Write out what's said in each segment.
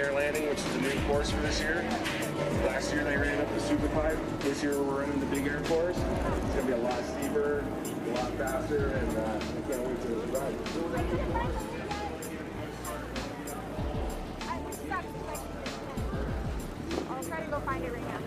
Air Landing, which is a new course for this year. Last year they ran up the Super Pipe. This year we're running the Big Air course. It's going to be a lot steeper, a lot faster, and I can't wait to ride. I'll try to go find it right now.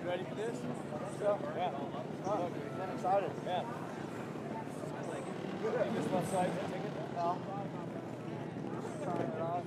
Ready for this? So, yeah. I'm excited. Yeah. Take this left side. Take it. No. Trying it off.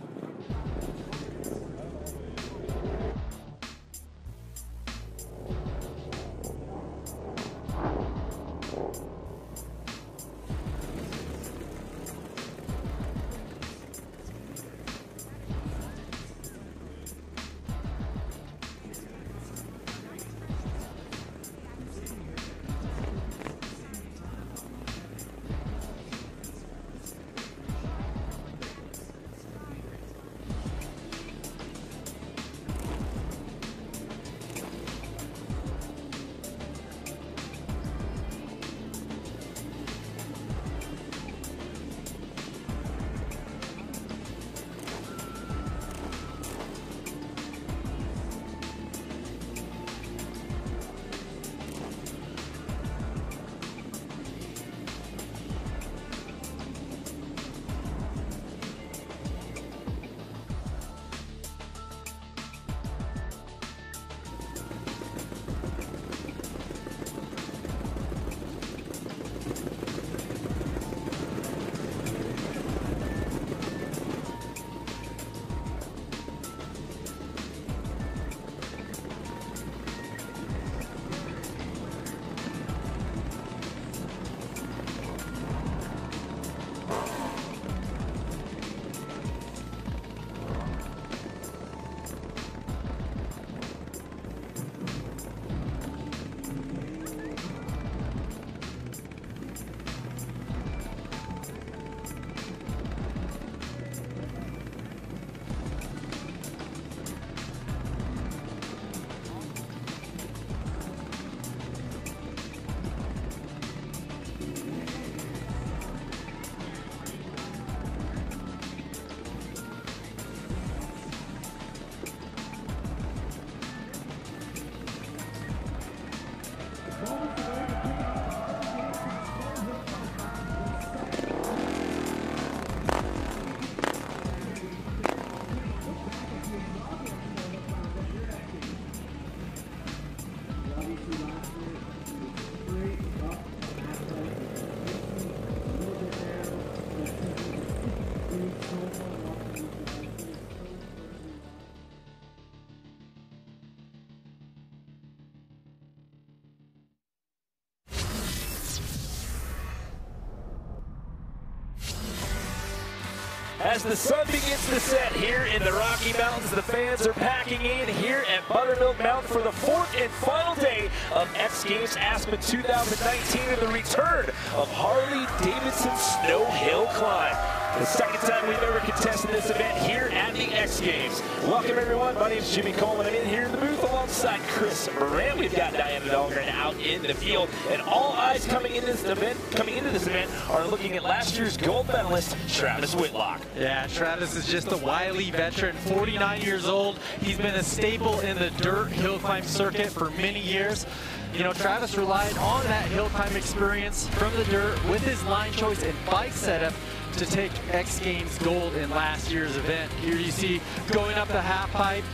As the sun begins to set here in the Rocky Mountains, the fans are packing in here at Buttermilk Mountain for the fourth and final day of X Games Aspen 2019 and the return of Harley-Davidson Snow Hill Climb. The second time we've ever contested this event here at the X Games. Welcome everyone, my name is Jimmy Coleman. I'm in here in the booth alongside Chris Moran. We've got Diana Dahlgren out in the field, and all eyes coming into this event are looking at last year's gold medalist, Travis Whitlock. Yeah, Travis is just a wily veteran, 49 years old. He's been a staple in the dirt hill climb circuit for many years. You know, Travis relied on that hill climb experience from the dirt with his line choice and bike setup to take X Games gold in last year's event. Here you see going up the half pipe.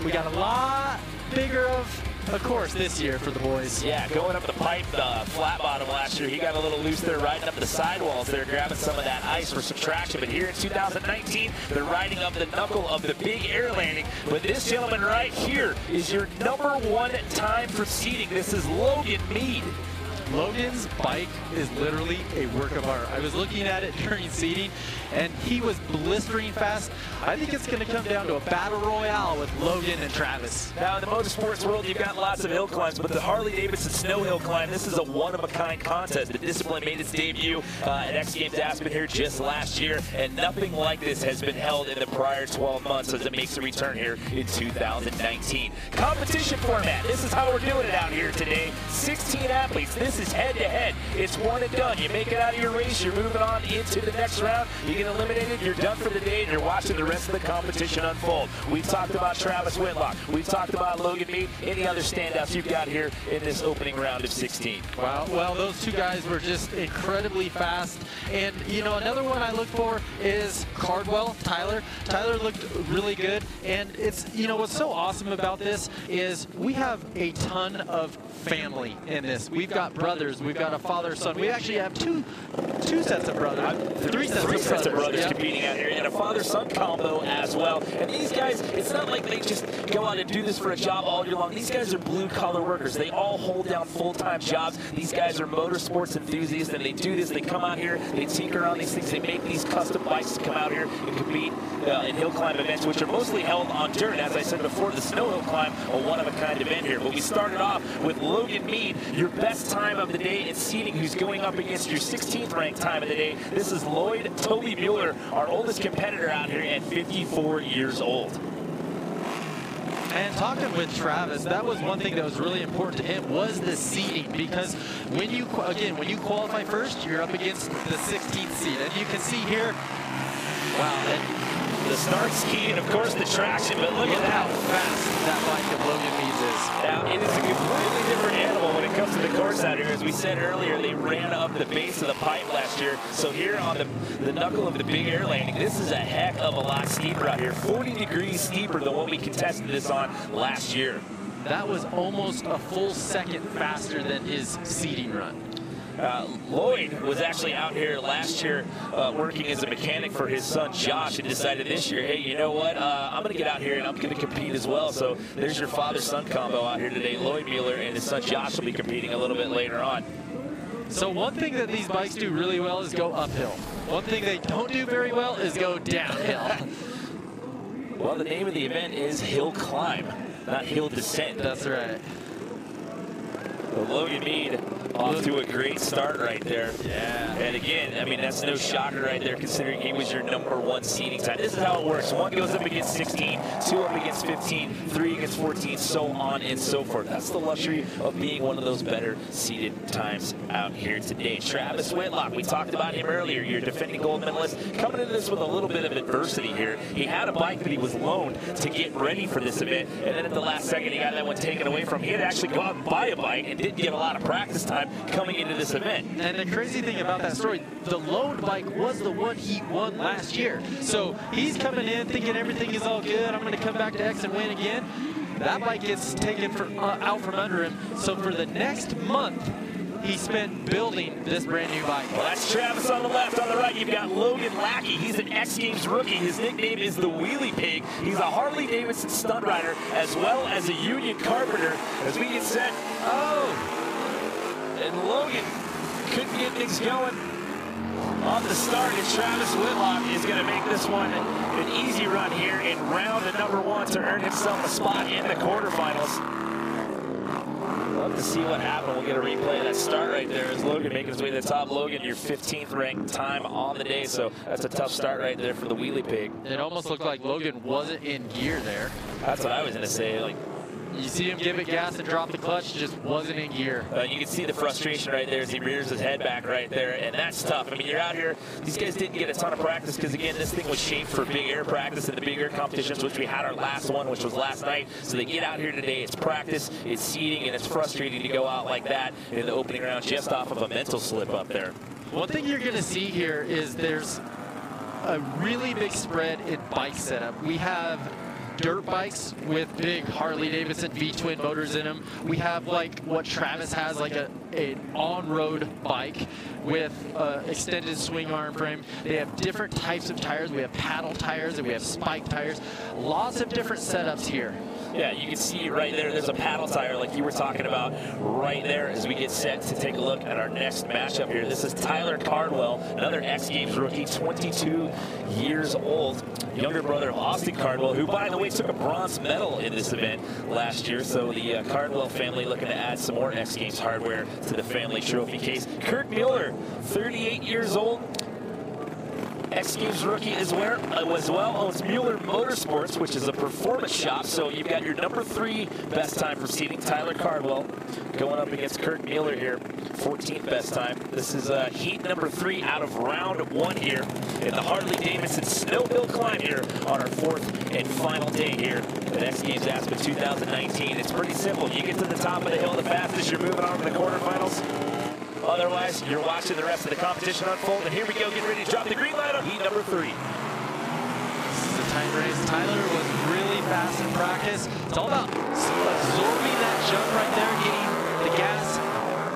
We got a lot bigger of of course, this year for the boys. Yeah, going up the pipe, flat bottom last year, he got a little loose there, riding up the sidewalls there, grabbing some of that ice for some traction. But here in 2019, they're riding up the knuckle of the big air landing. But this gentleman right here is your #1 time for seating. This is Logan Mead. Logan's bike is literally a work of art. I was looking at it during seating, and he was blistering fast. I think it's going to come down to a battle royale with Logan and Travis. Now, in the motorsports world, you've got lots of hill climbs, but the Harley-Davidson snow hill climb, this is a one-of-a-kind contest. The discipline made its debut at X Games Aspen here just last year, and nothing like this has been held in the prior 12 months as it makes a return here in 2019. Competition format, this is how we're doing it out here today. 16 athletes. This is head-to-head. It's one and done. You make it out of your race, you're moving on into the next round. You get eliminated, you're done for the day, and you're watching the rest of the competition unfold. We've talked about Travis Whitlock. We've talked about Logan Mead. Any other standouts you've got here in this opening round of 16? Well, those two guys were just incredibly fast. And, you know, another one I look for is Cardwell, Tyler. Tyler looked really good. And it's, you know, what's so awesome about this is we have a ton of family in this. We've got brothers. We've got a father, son. We actually have two sets of brothers. Three sets of brothers competing out here, and a father-son combo as well. And these guys, it's not like they just go out and do this for a job all year long. These guys are blue-collar workers. They all hold down full-time jobs. These guys are motorsports enthusiasts, and they do this. They come out here, they tinker on these things. They make these custom bikes to come out here and compete in hill climb events, which are mostly held on dirt. As I said before, the snow hill climb, a one-of-a-kind event here. But we started off with Logan Mead, your best time of the day in seating, who's going up against your 16th ranked time of the day. This is Lloyd Toby Mueller, our oldest competitor out here at 54 years old. And talking with Travis, that was one thing that was really important to him was the seeding, because when you qualify first, you're up against the 16th seed. And you can see here, wow, and the start ski and of course the traction, but look at how fast that bike of Logan Meads is. Now, it is a completely different animal when it comes to the course out here. As we said earlier, they ran up the base of the pipe last year. So here on the knuckle of the big air landing, this is a heck of a lot steeper out here. 40 degrees steeper than what we contested this on last year. That was almost a full second faster than his seeding run. Lloyd was actually out here last year working as a mechanic for his son Josh, and decided this year, hey, you know what, I'm going to get out here and I'm going to compete as well. So there's your father-son combo out here today. Lloyd Mueller and his son Josh will be competing a little bit later on. So one thing that these bikes do really well is go uphill. One thing they don't do very well is go downhill. Well, the name of the event is Hill Climb, not Hill Descent. That's right. Well, Logan Mead off to a great start right there. Yeah. And again, I mean, that's no shocker right there, considering he was your #1 seeding time. This is how it works. One goes up against 16, two up against 15, three against 14, so on and so forth. That's the luxury of being one of those better seeded times out here today. Travis Whitlock, we talked about him earlier, your defending gold medalist, coming into this with a little bit of adversity here. He had a bike that he was loaned to get ready for this event, and then at the last second, he got that one taken away from him. He had to actually go out and buy a bike and didn't get a lot of practice time coming into this event. And the crazy thing about that story, the loaned bike was the one he won last year. So he's coming in thinking everything is all good. I'm going to come back to X and win again. That bike gets taken out from under him. So for the next month, he spent building this brand new bike. Well, that's Travis on the left. On the right, you've got Logan Lackey. He's an X Games rookie. His nickname is the Wheelie Pig. He's a Harley-Davidson stunt rider as well as a union carpenter. As we get set, and Logan couldn't get things going on the start, and Travis Whitlock is going to make this one an easy run here in round #1 to earn himself a spot in the quarterfinals. Love to see what happened. We'll get a replay of that start right there as Logan making his way to the top. Logan, your 15th ranked time on the day, so that's a tough start right there for the Wheelie Pig. It almost looked like Logan wasn't in gear there. That's what I was going to say. Like, you see him give it gas and drop the clutch, just wasn't in gear. You can see the frustration right there as he rears his head back right there, and that's tough. I mean, you're out here, these guys didn't get a ton of practice because, again, this thing was shaped for big air practice and the big air competitions, which we had our last one, which was last night. So they get out here today, it's practice, it's seeding, and it's frustrating to go out like that in the opening round just off of a mental slip up there. One thing you're going to see here is there's a really big spread in bike setup. We have dirt bikes with big Harley-Davidson V-twin motors in them. We have like what Travis has, like an on-road bike with extended swing arm frame. They have different types of tires. We have paddle tires and we have spike tires. Lots of different setups here. Yeah, you can see right there, there's a paddle tire like you were talking about right there as we get set to take a look at our next matchup here. This is Tyler Cardwell, another X Games rookie, 22 years old, younger brother of Austin Cardwell, who, by the way, took a bronze medal in this event last year. So the Cardwell family looking to add some more X Games hardware to the family trophy case. Kurt Mueller, 38 years old, X Games rookie as well, owns Mueller Motorsports, which is a performance shop. So you've got your number 3 best time from seating, Tyler Cardwell, going up against Kurt Mueller here, 14th best time. This is heat number 3 out of round 1 here in the Harley-Davidson Snow Hill Climb here on our 4th and final day here at X Games Aspen 2019. It's pretty simple. You get to the top of the hill the fastest, you're moving on to the quarterfinals. Otherwise, you're watching the rest of the competition unfold. And here we go, getting ready to drop the green light on heat number 3. This is a tight race. Tyler was really fast in practice. It's all about absorbing that jump right there, getting the gas,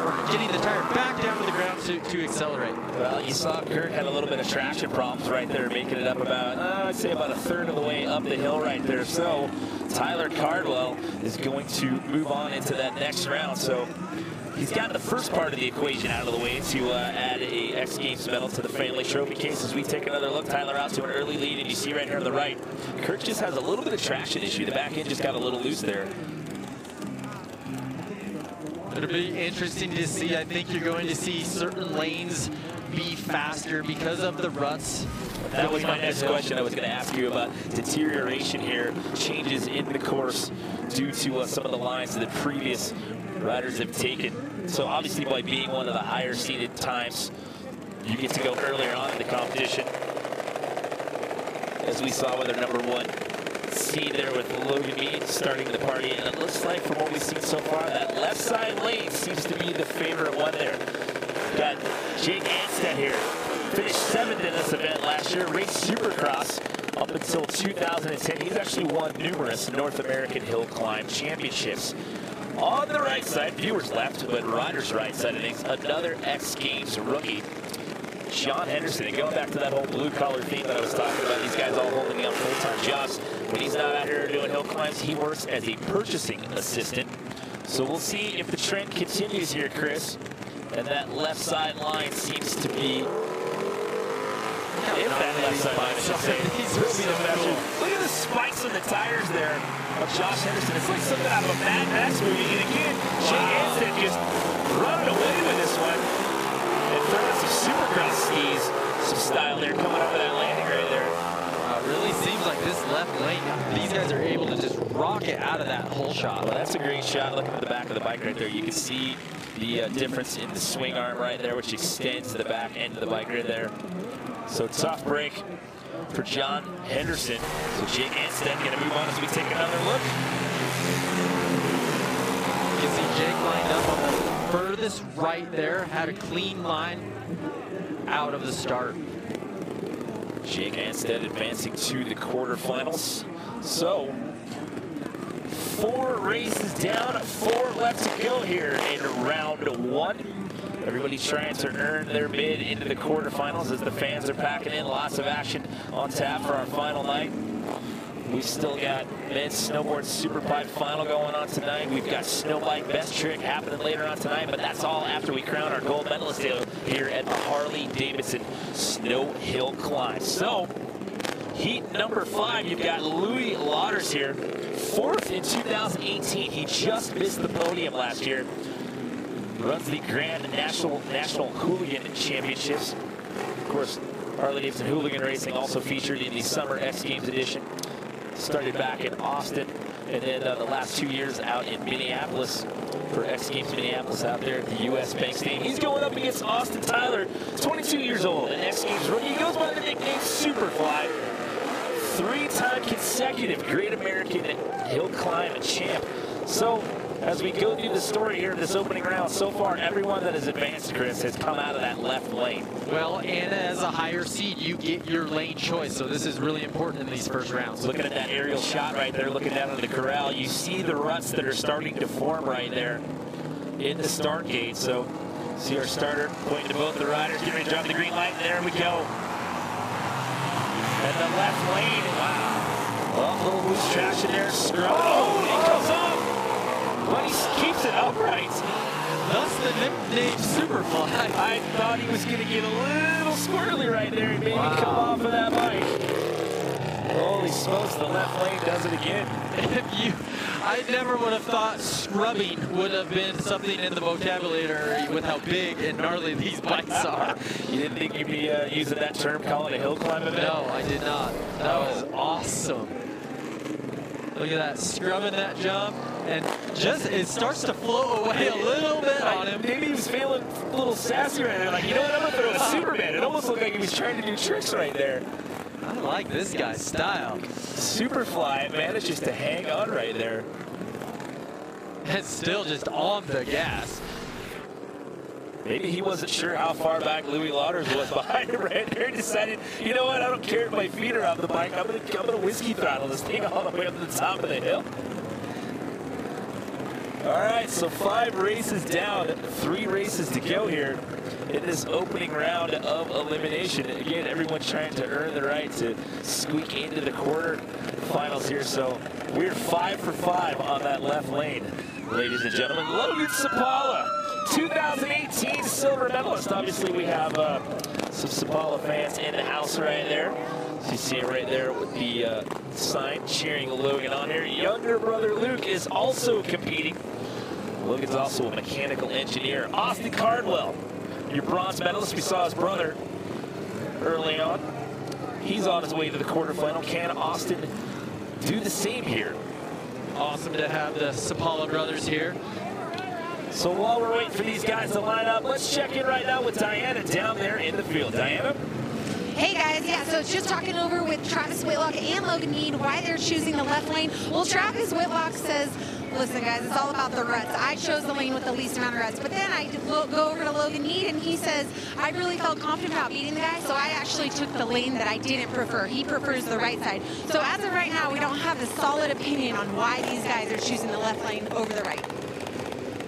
or getting the tire back down to the ground to accelerate. Well, you saw Kurt had a little bit of traction problems right there, making it up about, I'd say about a third of the way up the hill right there. So Tyler Cardwell is going to move on into that next round. So he's got the first part of the equation out of the way to add a X Games medal to the family trophy case. As we take another look, Tyler out to an early lead, and you see right here on the right, Kurt just has a little bit of traction issue. The back end just got a little loose there. It'll be interesting to see. I think you're going to see certain lanes be faster because of the ruts. That was my next question. I was going to ask you about deterioration here, changes in the course due to some of the lines that the previous riders have taken. So obviously by being one of the higher seeded times, you get to go earlier on in the competition. As we saw with our number 1 seed there with Logan Mead starting the party. And it looks like from what we've seen so far, that left side lane seems to be the favorite one there. Got Jake Anstead here. Finished 7th in this event last year, raced Supercross up until 2010. He's actually won numerous North American Hill Climb championships. On the right side, viewers left, but riders right side of things, another X Games rookie, John Henderson. And going back to that whole blue-collar theme that I was talking about, these guys all holding down full-time jobs. When he's not out here doing hill climbs, he works as a purchasing assistant. So we'll see if the trend continues here, Chris. And that left side line seems to be, if that left side line, I should say, will be the faster. Look at the spikes on the tires there of Josh Henderson. It's like something out of a Mad Max movie. And again, Jake Anstead just running away with this one. And throwing some Supercross skis, some style there, coming up with that landing right there. It really seems like this left lane, these guys are able to just rocket out of that hole shot. Well, that's a great shot. Looking at the back of the bike right there, you can see the difference in the swing arm right there, which extends to the back end of the bike right there. So tough break for John Henderson. So Jake Anstead going to move on as we take another look. You can see Jake lined up on the furthest right there, had a clean line out of the start. Jake Anstead advancing to the quarterfinals. So 4 races down, 4 left to go here in round 1. Everybody trying to earn their bid into the quarterfinals as the fans are packing in. Lots of action on tap for our final night. We've still got men's snowboard superpipe final going on tonight. We've got snowbike best trick happening later on tonight, but that's all after we crown our gold medalist here at the Harley-Davidson Snow Hill Climb. So, heat number 5, you've got Louis Lauders here. 4th in 2018. He just missed the podium last year. Runs the Grand National Hooligan Championships. Of course, Harley-Davidson Hooligan Racing also featured in the Summer X Games edition. Started back in Austin, and then the last 2 years out in Minneapolis for X Games Minneapolis out there at the U.S. Bank Stadium. He's going up against Austin Tyler, 22 years old, an X Games rookie. He goes by the nickname Superfly. 3-time consecutive Great American Hill Climb champ. So As we go through the story here in this opening round, so far everyone that has advanced, Chris, has come out of that left lane. Well, and as a higher seed, you get your lane choice, so this is really important in these first rounds. Looking at that aerial shot right there, looking down at the corral, you see the ruts that are starting to form right there in the start gate. So see our starter pointing to both the riders, getting ready to drop the green light, and there we go. And the left lane, wow. Well, a little loose traction there, scrub. Oh, it comes up. But he keeps it upright. Thus the nickname Superfly. I thought he was going to get a little squirrely right there and maybe come off of that bike. Holy smokes, the left lane does it again. I never would have thought scrubbing would have been something in the vocabulary with how big and gnarly these bikes are. You didn't think you'd be using that term, calling it a hill climb event? No, I did not. That was awesome. Look at that, scrubbing that jump, and just it starts to float away a little bit on him. Maybe he was feeling a little sassy right there, like, you know what, I'm gonna throw a Superman. It almost looked like he was trying to do tricks right there. I like this guy's style. Superfly manages to hang on right there. And still just on the gas. Maybe he wasn't sure how far back Louis Lauders was behind him right there. He decided, you know what, I don't care if my feet are off the bike. I'm gonna whiskey throttle this thing all the way up to the top of the hill. All right, so 5 races down, 3 races to go here in this opening round of elimination. Again, everyone's trying to earn the right to squeak into the quarterfinals here. So we're 5 for 5 on that left lane, ladies and gentlemen. Logan Sapala, 2018 silver medalist. Obviously, we have some Sapala fans in the house right there. So you see it right there with the sign cheering Logan on here. Younger brother Luke is also competing. Logan's also a mechanical engineer. Austin Cardwell, your bronze medalist. We saw his brother early on. He's on his way to the quarterfinal. Can Austin do the same here? Awesome to have the Sapala brothers here. So while we're waiting for these guys to line up, let's check in right now with Diana down there in the field. Diana? Hey guys, yeah, so just talking over with Travis Whitlock and Logan Mead why they're choosing the left lane. Well, Travis Whitlock says, listen guys, it's all about the ruts. I chose the lane with the least amount of ruts, but then I go over to Logan Mead and he says, I really felt confident about beating the guy, so I actually took the lane that I didn't prefer. He prefers the right side. So as of right now, we don't have a solid opinion on why these guys are choosing the left lane over the right.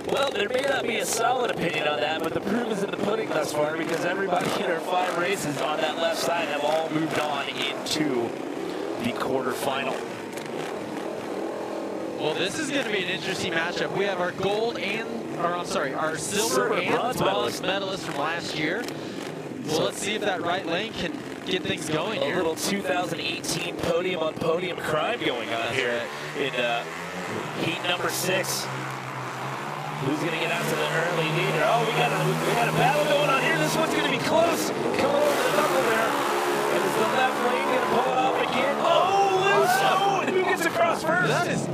Well, there may not be a solid opinion on that, but the proof is in the pudding thus far because everybody in our 5 races on that left side have all moved on into the quarterfinal. Well, this is going to be an interesting matchup. We have our gold and, or I'm sorry, our silver and bronze medalist from last year. Well, let's see if that right lane can get things going here. A little 2018 podium on podium crime going on here in heat number 6. Who's going to get out to the early leader? Oh, we got a battle going on here. This one's going to be close. Coming over the knuckle there. And is the left lane going to pull it off again? Oh, loose. Oh, and who gets across first? That is,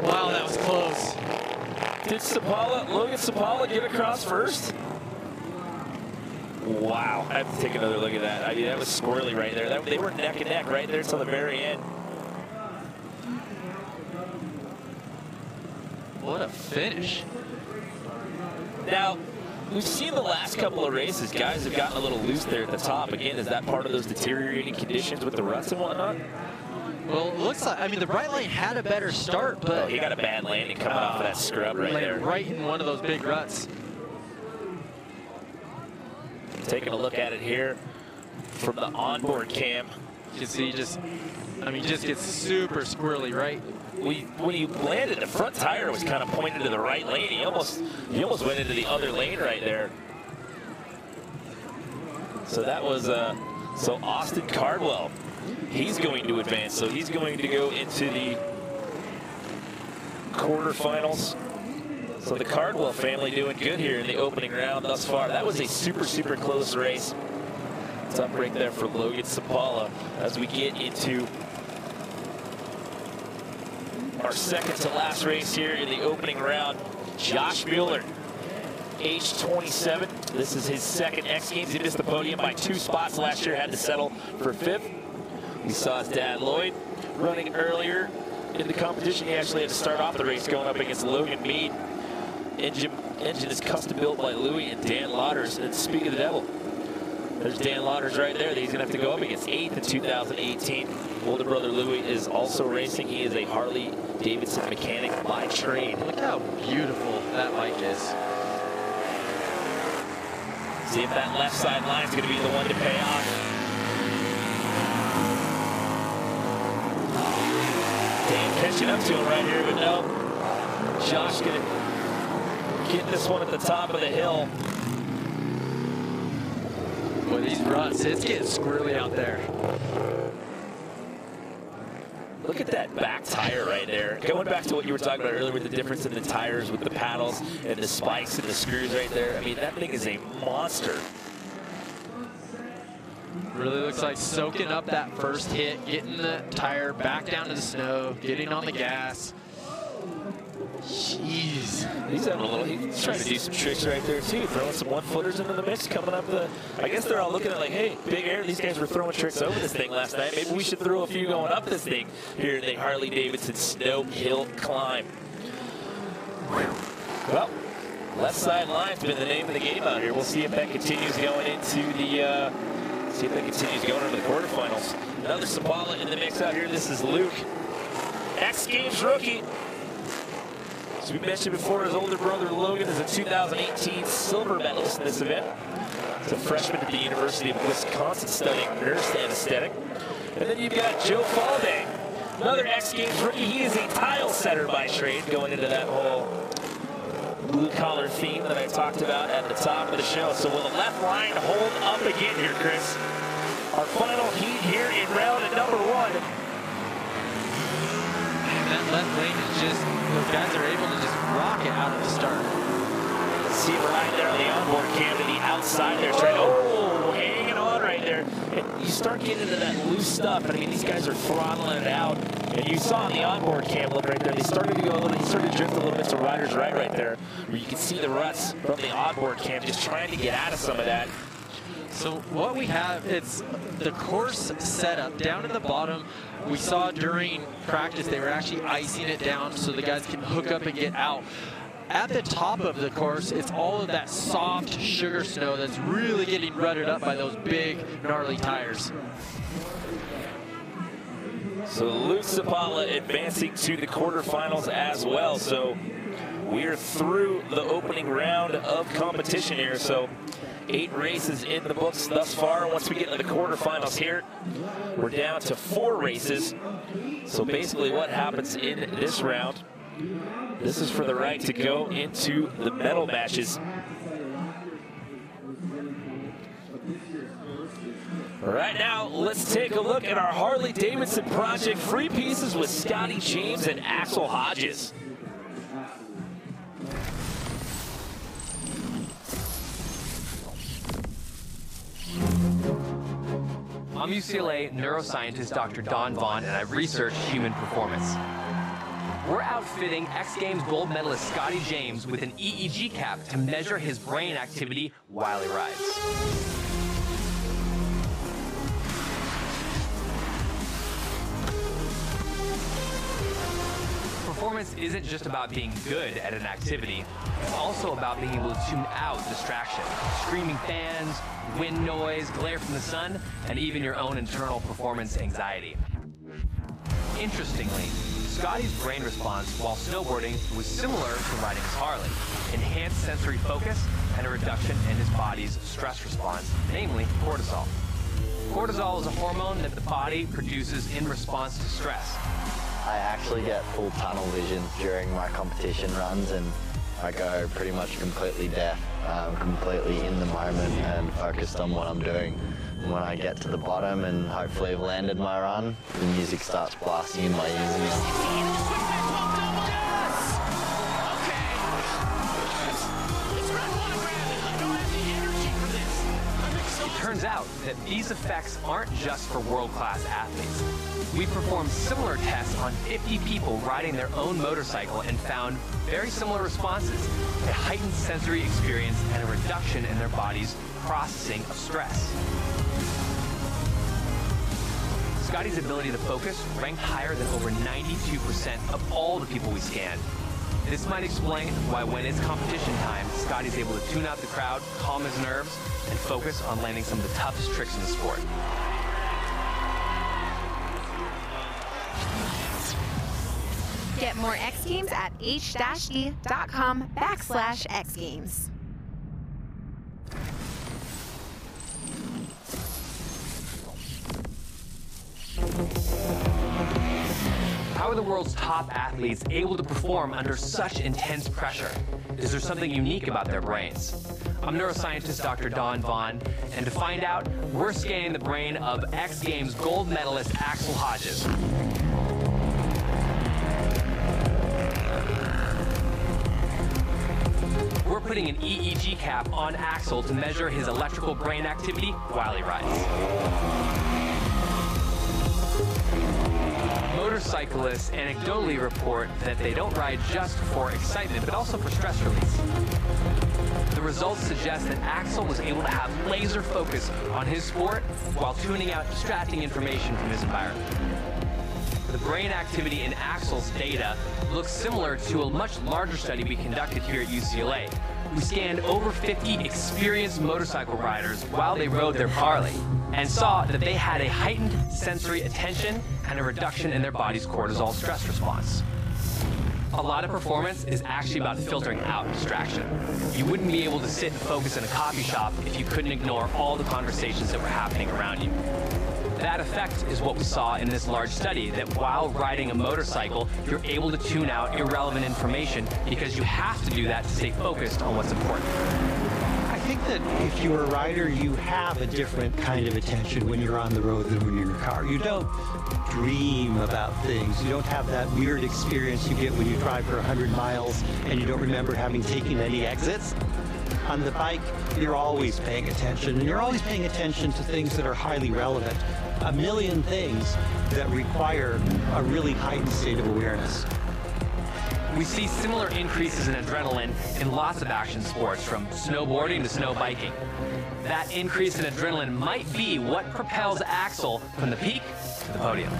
wow, that was close. Did Logan Sapala get across first? Wow, I have to take another look at that. I mean, that was squirrely right there. They were neck and neck right there till the very end. What a finish. Now, we've seen the last couple of races, guys have gotten a little loose there at the top. Again, is that part of those deteriorating conditions with the ruts and whatnot? Well, it looks like, I mean, the right lane had a better start, but... Oh, he got a bad landing coming off of that scrub right there. Right in one of those big ruts. Taking a look at it here from the onboard cam. You can see just gets super squirrely, right? When he landed, the front tire was kind of pointed to the right lane. He almost went into the other lane right there. So that was so Austin Cardwell. He's going to advance, so he's going to go into the quarterfinals. So the Cardwell family doing good here in the opening round thus far. That was a super close race. Tough break there for Logan Sapala as we get into our second to last race here in the opening round. Josh Mueller, age 27. This is his second X Games. He missed the podium by 2 spots last year, had to settle for 5th. We saw his dad Lloyd running earlier in the competition. He actually had to start off the race going up against Logan Mead. Engine is custom built by Louis and Dan Lauders. And speak of the devil, there's Dan Lauders right there that he's going to have to go up against 8th in 2018. Older brother Louis is also racing. He is a Harley-Davidson mechanic by trade. Look how beautiful that bike is. See if that left side line is going to be the one to pay off. Dan catching up to him right here, but no. Josh going to get this one at the top of the hill. Boy, these ruts, it's getting squirrely out there. Look at that back tire right there. Going back to what you were talking about earlier with the difference in the tires with the paddles and the spikes and the screws right there. I mean, that thing is a monster. Really looks like soaking up that first hit, getting the tire back down to the snow, getting on the gas. Jeez. He's having a little, he's trying to do some tricks right there too, throwing some one-footers into the mix, coming up the, I guess they're all looking at like, hey, Big Air, these guys were throwing tricks over this thing last night. Maybe we should throw a few going up this thing here in the Harley-Davidson Snow Hill Climb. Well, left side line's been the name of the game out here. We'll see if that continues going into the, see if that continues going into the quarterfinals. Another Sabala in the mix out here. This is Luke, X Games rookie. As we mentioned before, his older brother Logan is a 2018 silver medalist in this event. He's a freshman at the University of Wisconsin studying nurse anesthetic. And then you've got Joe Falday, another X Games rookie. He is a tile setter by trade, going into that whole blue-collar theme that I talked about at the top of the show. So will the left line hold up again here, Chris? Our final heat here in round number 1. That left lane is just, those guys are able to just rock it out of the start. See it right there on the onboard cam to the outside there. Oh, hanging on right there. And you start getting into that loose stuff. And I mean, these guys are throttling it out. And you saw on the onboard cam look right there. They started to go a little, he started to drift a little bit to rider's right there, where you can see the ruts from the onboard cam just trying to get out of some of that. So what we have, it's the course setup down at the bottom. We saw during practice they were actually icing it down so the guys can hook up and get out. At the top of the course, it's all of that soft sugar snow that's really getting rutted up by those big, gnarly tires. So Luke Sabala advancing to the quarterfinals as well. So we're through the opening round of competition here. So 8 races in the books thus far. Once we get into the quarterfinals here, we're down to 4 races. So basically what happens in this round, this is for the right to go into the medal matches. Right now, let's take a look at our Harley-Davidson project free pieces with Scotty James and Axel Hodges. I'm UCLA neuroscientist Dr. Don Vaughn, and I've researched human performance. We're outfitting X Games gold medalist Scotty James with an EEG cap to measure his brain activity while he rides. Performance isn't just about being good at an activity, it's also about being able to tune out distraction, screaming fans, wind noise, glare from the sun, and even your own internal performance anxiety. Interestingly, Scotty's brain response while snowboarding was similar to riding his Harley, enhanced sensory focus and a reduction in his body's stress response, namely cortisol. Cortisol is a hormone that the body produces in response to stress. I actually get full tunnel vision during my competition runs, and I go pretty much completely deaf, completely in the moment and focused on what I'm doing. And when I get to the bottom and hopefully have landed my run, the music starts blasting in my ears. It turns out that these effects aren't just for world-class athletes. We performed similar tests on 50 people riding their own motorcycle and found very similar responses, a heightened sensory experience and a reduction in their body's processing of stress. Scotty's ability to focus ranked higher than over 92% of all the people we scanned. This might explain why when it's competition time, Scotty's able to tune out the crowd, calm his nerves, and focus on landing some of the toughest tricks in the sport. Get more X Games at h-d.com/X Games. How are the world's top athletes able to perform under such intense pressure? Is there something unique about their brains? I'm neuroscientist Dr. Don Vaughn, and to find out, we're scanning the brain of X Games gold medalist Axel Hodges. We're putting an EEG cap on Axel to measure his electrical brain activity while he rides. Motorcyclists anecdotally report that they don't ride just for excitement, but also for stress release. The results suggest that Axel was able to have laser focus on his sport while tuning out distracting information from his environment. The brain activity in Axel's data looks similar to a much larger study we conducted here at UCLA. We scanned over 50 experienced motorcycle riders while they rode their Harley and saw that they had a heightened sensory attention and a reduction in their body's cortisol stress response. A lot of performance is actually about filtering out distraction. You wouldn't be able to sit and focus in a coffee shop if you couldn't ignore all the conversations that were happening around you. That effect is what we saw in this large study, that while riding a motorcycle, you're able to tune out irrelevant information because you have to do that to stay focused on what's important. I think that if you're a rider, you have a different kind of attention when you're on the road than when you're in your car. You don't dream about things. You don't have that weird experience you get when you drive for 100 miles and you don't remember having taken any exits. On the bike, you're always paying attention, and you're always paying attention to things that are highly relevant. A million things that require a really heightened state of awareness. We see similar increases in adrenaline in lots of action sports, from snowboarding to snow biking. That increase in adrenaline might be what propels Axel from the peak to the podium.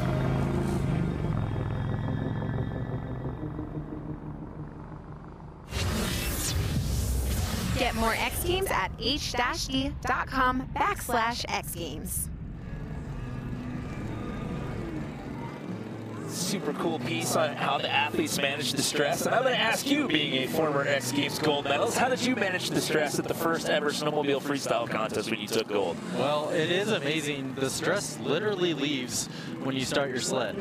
Get more X Games at h-d.com/X Games. Super cool piece on how the athletes manage the stress. And I'm going to ask you, being a former X Games gold medalist, how did you manage the stress at the first ever snowmobile freestyle contest when you took gold? Well, it is amazing. The stress literally leaves when you start your sled.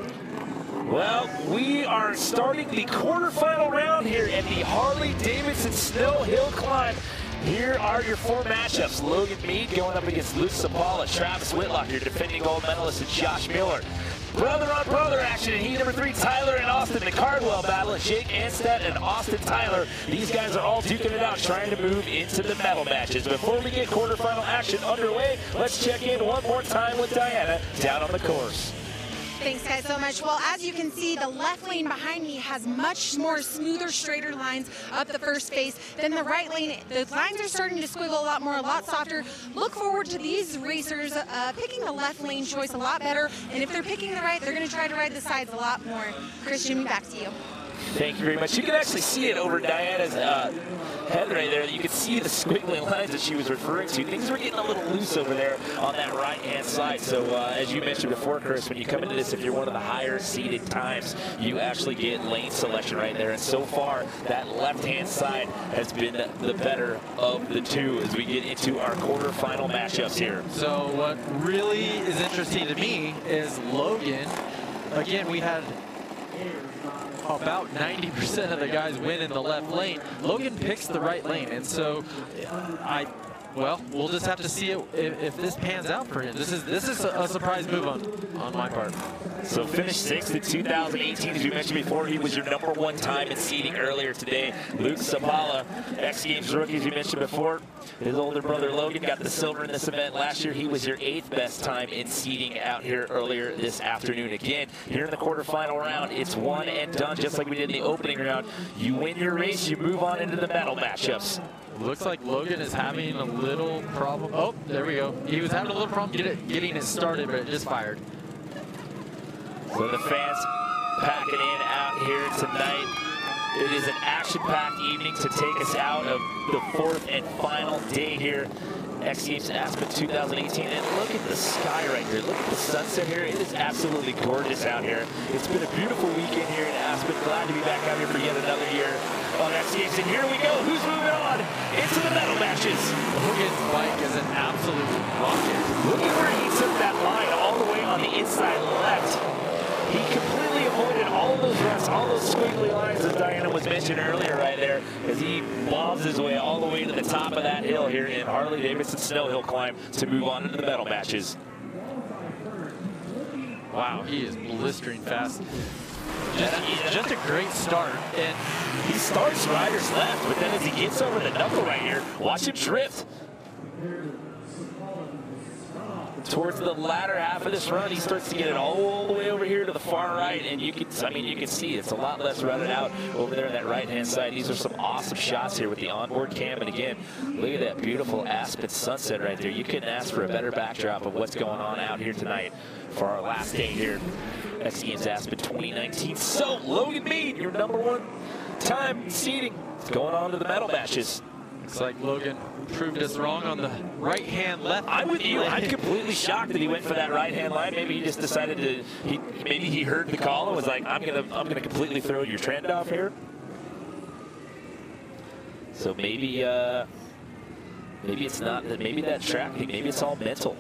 Well, we are starting the quarterfinal round here at the Harley-Davidson Snow Hill Climb. Here are your four matchups. Logan Mead going up against Luke Sapala, Travis Whitlock, your defending gold medalist, and Josh Mueller. Brother on brother action in heat number 3, Tyler and Austin. The Cardwell battle, Jake Anstead and Austin Tyler. These guys are all duking it out, trying to move into the medal matches. Before we get quarterfinal action underway, let's check in one more time with Diana down on the course. Thanks, guys, so much. Well, as you can see, the left lane behind me has much more smoother, straighter lines up the first face than the right lane. The lines are starting to squiggle a lot more, a lot softer. Look forward to these racers picking the left lane choice a lot better, and if they're picking the right, they're going to try to ride the sides a lot more. Christian, back to you. Thank you very much. You can actually see it over Diana's head right there. You can see the squiggling lines that she was referring to. Things were getting a little loose over there on that right-hand side. So as you mentioned before, Chris, when you come into this, if you're one of the higher seated times, you actually get lane selection right there. And so far, that left-hand side has been the better of the two as we get into our quarterfinal matchups here. So what really is interesting to me is Logan. Again, we had about 90% of the guys win in the left lane. Logan picks the right lane, and so well, we'll just have to see if this pans out for him. This is a surprise move on my part. So finished 6th in 2018, as we mentioned before. He was your #1 time in seeding earlier today. Luke Sapala, X Games rookie, as you mentioned before. His older brother Logan got the silver in this event last year. He was your 8th best time in seeding out here earlier this afternoon. Again, here in the quarterfinal round, it's one and done, just like we did in the opening round. You win your race, you move on into the medal matchups. Looks like Logan is having a little problem. Oh, there we go. He was having a little problem getting it started, but it just fired. So the fans packing in out here tonight. It is an action-packed evening to take us out of the 4th and final day here. X Games Aspen 2018, and look at the sky right here. Look at the sunset here. It is absolutely gorgeous out here. It's been a beautiful weekend here in Aspen. Glad to be back out here for yet another year on X Games. And here we go. Who's moving on into the medal matches? Logan's bike is an absolute rocket. Look at where he took that line all the way on the inside left. He completely avoided all of those ruts, all those squiggly lines, as Diana was mentioning earlier right there, as he bobs his way all the way to the top of that hill here in Harley-Davidson Snow Hill Climb to move on into the medal matches. Wow, he is blistering fast. Just a great start. And he starts riders left, but then as he gets over the knuckle right here, watch him drift. Towards the latter half of this run, he starts to get it all the way over here to the far right, and you can see it's a lot less rutted out over there on that right-hand side. These are some awesome shots here with the onboard cam, and again, look at that beautiful Aspen sunset right there. You couldn't ask for a better backdrop of what's going on out here tonight for our last day here, X Games Aspen 2019. So, Logan Mead, your #1 time seeding, going on to the medal matches. Looks like Logan proved us wrong on the right-hand left. I'm with you. I'm completely shocked that he went for that right-hand line. Maybe he just decided to. Maybe he heard the call and was like, "I'm gonna completely throw your trend off here." So maybe it's not that. Maybe that track. Maybe it's all mental.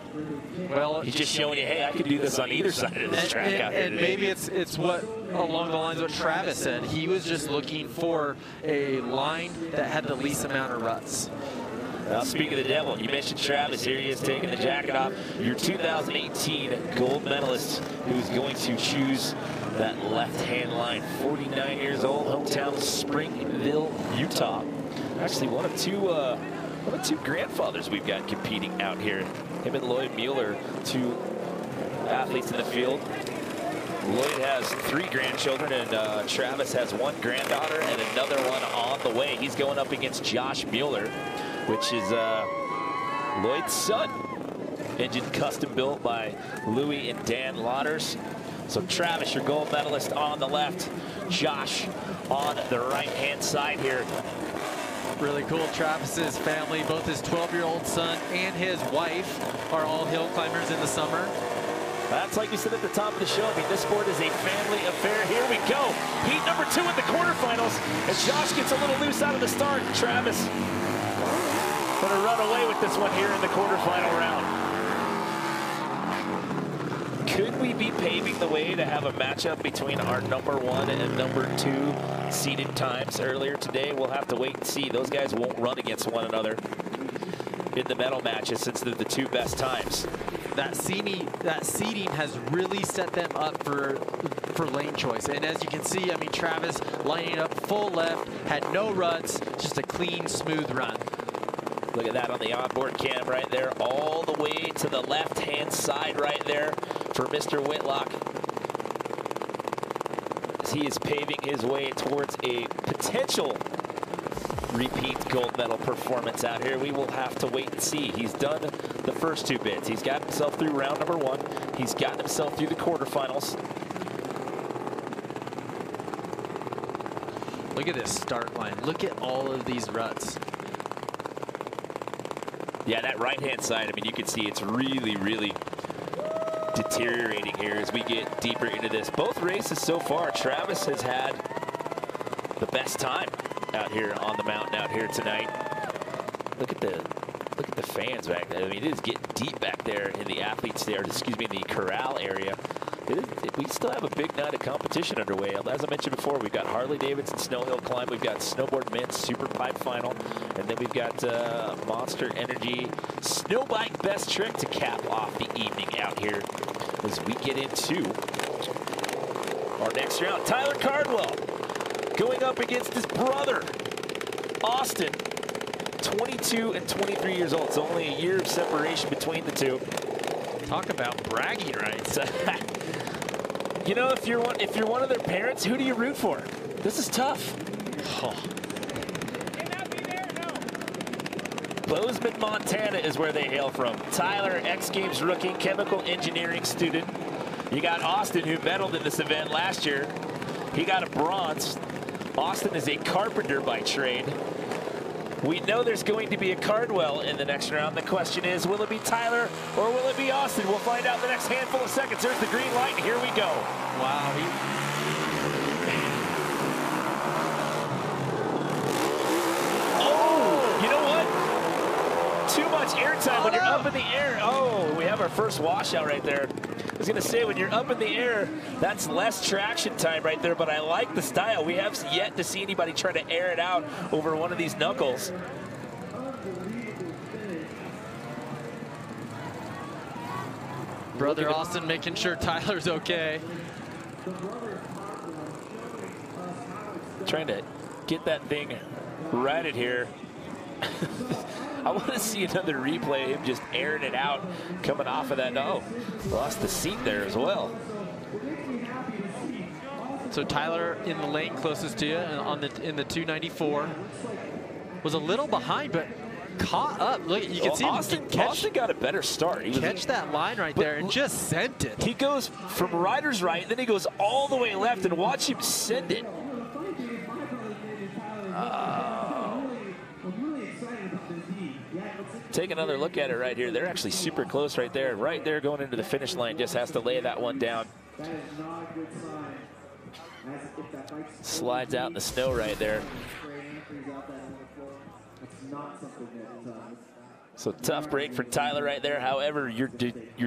Well, he's just showing you, hey, I can do this on either side of this track out here and today. maybe it's what along the lines of what Travis said. He was just looking for a line that had the least amount of ruts. Now, speaking of the devil, you mentioned Travis. Here he is taking the jacket off. Your 2018 gold medalist who's going to choose that left-hand line. 49 years old, hometown Springville, Utah. Actually, one of two grandfathers we've got competing out here. Him and Lloyd Mueller, 2 athletes in the field. Lloyd has 3 grandchildren, and Travis has 1 granddaughter and another one on the way. He's going up against Josh Mueller, which is Lloyd's son. Engine custom built by Louis and Dan Lauders. So Travis, your gold medalist on the left. Josh on the right-hand side here. Really cool. Travis's family, both his 12-year-old son and his wife, are all hill climbers in the summer. That's like we said at the top of the show. I mean, this sport is a family affair. Here we go. Heat number 2 in the quarterfinals. And Josh gets a little loose out of the start. Travis gonna run away with this one here in the quarterfinal round. Could we be paving the way to have a matchup between our #1 and #2 seeded times earlier today? We'll have to wait and see. Those guys won't run against one another in the medal matches since they're the 2 best times. That seeding has really set them up for lane choice. And as you can see, I mean, Travis lining up full left, had no ruts, just a clean, smooth run. Look at that on the onboard cam right there, all the way to the left-hand side right there for Mr. Whitlock. As he is paving his way towards a potential repeat gold medal performance out here. We will have to wait and see. He's done the first 2 bits. He's got himself through round #1. He's gotten himself through the quarterfinals. Look at this start line. Look at all of these ruts. Yeah, that right-hand side, I mean, you can see it's really, really deteriorating here as we get deeper into this. Both races so far, Travis has had the best time out here on the mountain out here tonight. Look at the fans back there. I mean, it is getting deep back there in the athletes there, excuse me, in the corral area. We still have a big night of competition underway. As I mentioned before, we've got Harley-Davidson Snow Hill Climb, we've got Snowboard Men's Super Pipe Final, and then we've got Monster Energy Snow Bike Best Trick to cap off the evening out here as we get into our next round. Tyler Cardwell going up against his brother, Austin, 22 and 23 years old. It's only a year of separation between the 2. Talk about bragging rights. You know, if you're one of their parents, who do you root for? This is tough. Oh. Bozeman, Montana is where they hail from. Tyler, X Games rookie, chemical engineering student. You got Austin, who medaled in this event last year. He got a bronze. Austin is a carpenter by trade. We know there's going to be a Cardwell in the next round. The question is, will it be Tyler or will it be Austin? We'll find out in the next handful of seconds. There's the green light, and here we go. Wow. Oh, you know what? Too much airtime when you're up in the air. Oh, we have our first washout right there. I was going to say, when you're up in the air, that's less traction time right there, but I like the style. We have yet to see anybody try to air it out over one of these knuckles. Brother Austin making sure Tyler's okay. Trying to get that thing righted here. I want to see another replay of him just airing it out, coming off of that. Oh, lost the seat there as well. So Tyler in the lane closest to you in the 294 was a little behind, but caught up. Look, you can see Austin got a better start. He catch that line right there and just sent it. He goes from rider's right, then he goes all the way left, and watch him send it. Take another look at it right here. They're actually super close right there. Right there going into the finish line. Just has to lay that one down. Slides out in the snow right there. So tough break for Tyler right there. However, your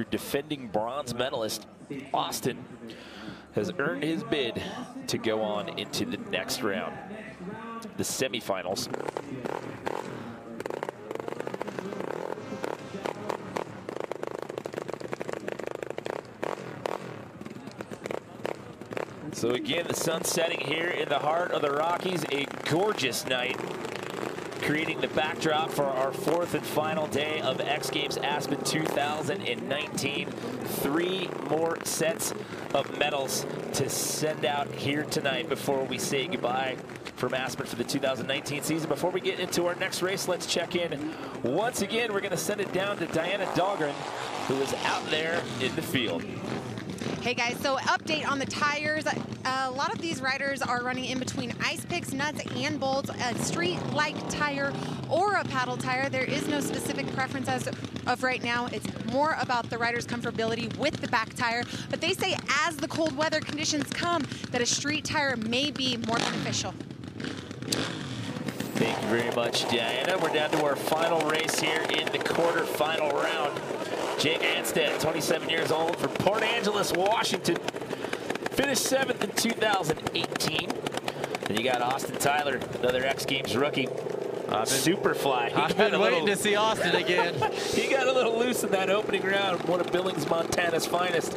defending bronze medalist, Austin, has earned his bid to go on into the next round, the semifinals. So again, the sun setting here in the heart of the Rockies, a gorgeous night, creating the backdrop for our fourth and final day of X Games Aspen 2019. 3 more sets of medals to send out here tonight before we say goodbye from Aspen for the 2019 season. Before we get into our next race, let's check in. Once again, we're going to send it down to Diana Dahlgren, who is out there in the field. Hey guys, so update on the tires. A lot of these riders are running in between ice picks, nuts, and bolts, a street-like tire or a paddle tire. There is no specific preference as of right now. It's more about the rider's comfortability with the back tire. But they say as the cold weather conditions come, that a street tire may be more beneficial. Thank you very much, Diana. We're down to our final race here in the quarterfinal round. Jake Anstead, 27 years old, from Port Angeles, Washington. Finished 7th in 2018. Then you got Austin Tyler, another X Games rookie. Superfly. I've been waiting to see Austin again. He got a little loose in that opening round. One of Billings, Montana's finest.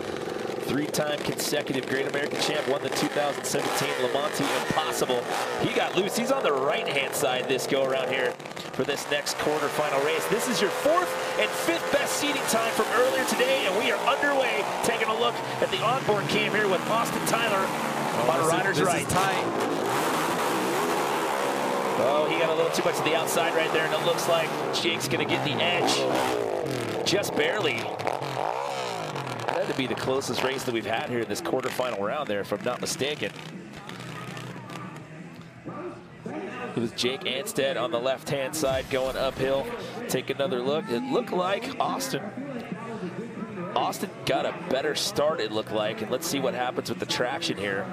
3-time consecutive Great American Champ, won the 2017 Le Mans Impossible. He got loose. He's on the right-hand side this go-around here for this next quarterfinal race. This is your 4th and 5th best seating time from earlier today, and we are underway taking a look at the onboard cam here with Austin Tyler on rider's right. Oh, he got a little too much to the outside right there, and it looks like Jake's going to get the edge just barely. That had to be the closest race that we've had here in this quarterfinal round there, if I'm not mistaken. It was Jake Anstead on the left-hand side going uphill. Take another look. It looked like Austin got a better start, it looked like, and let's see what happens with the traction here.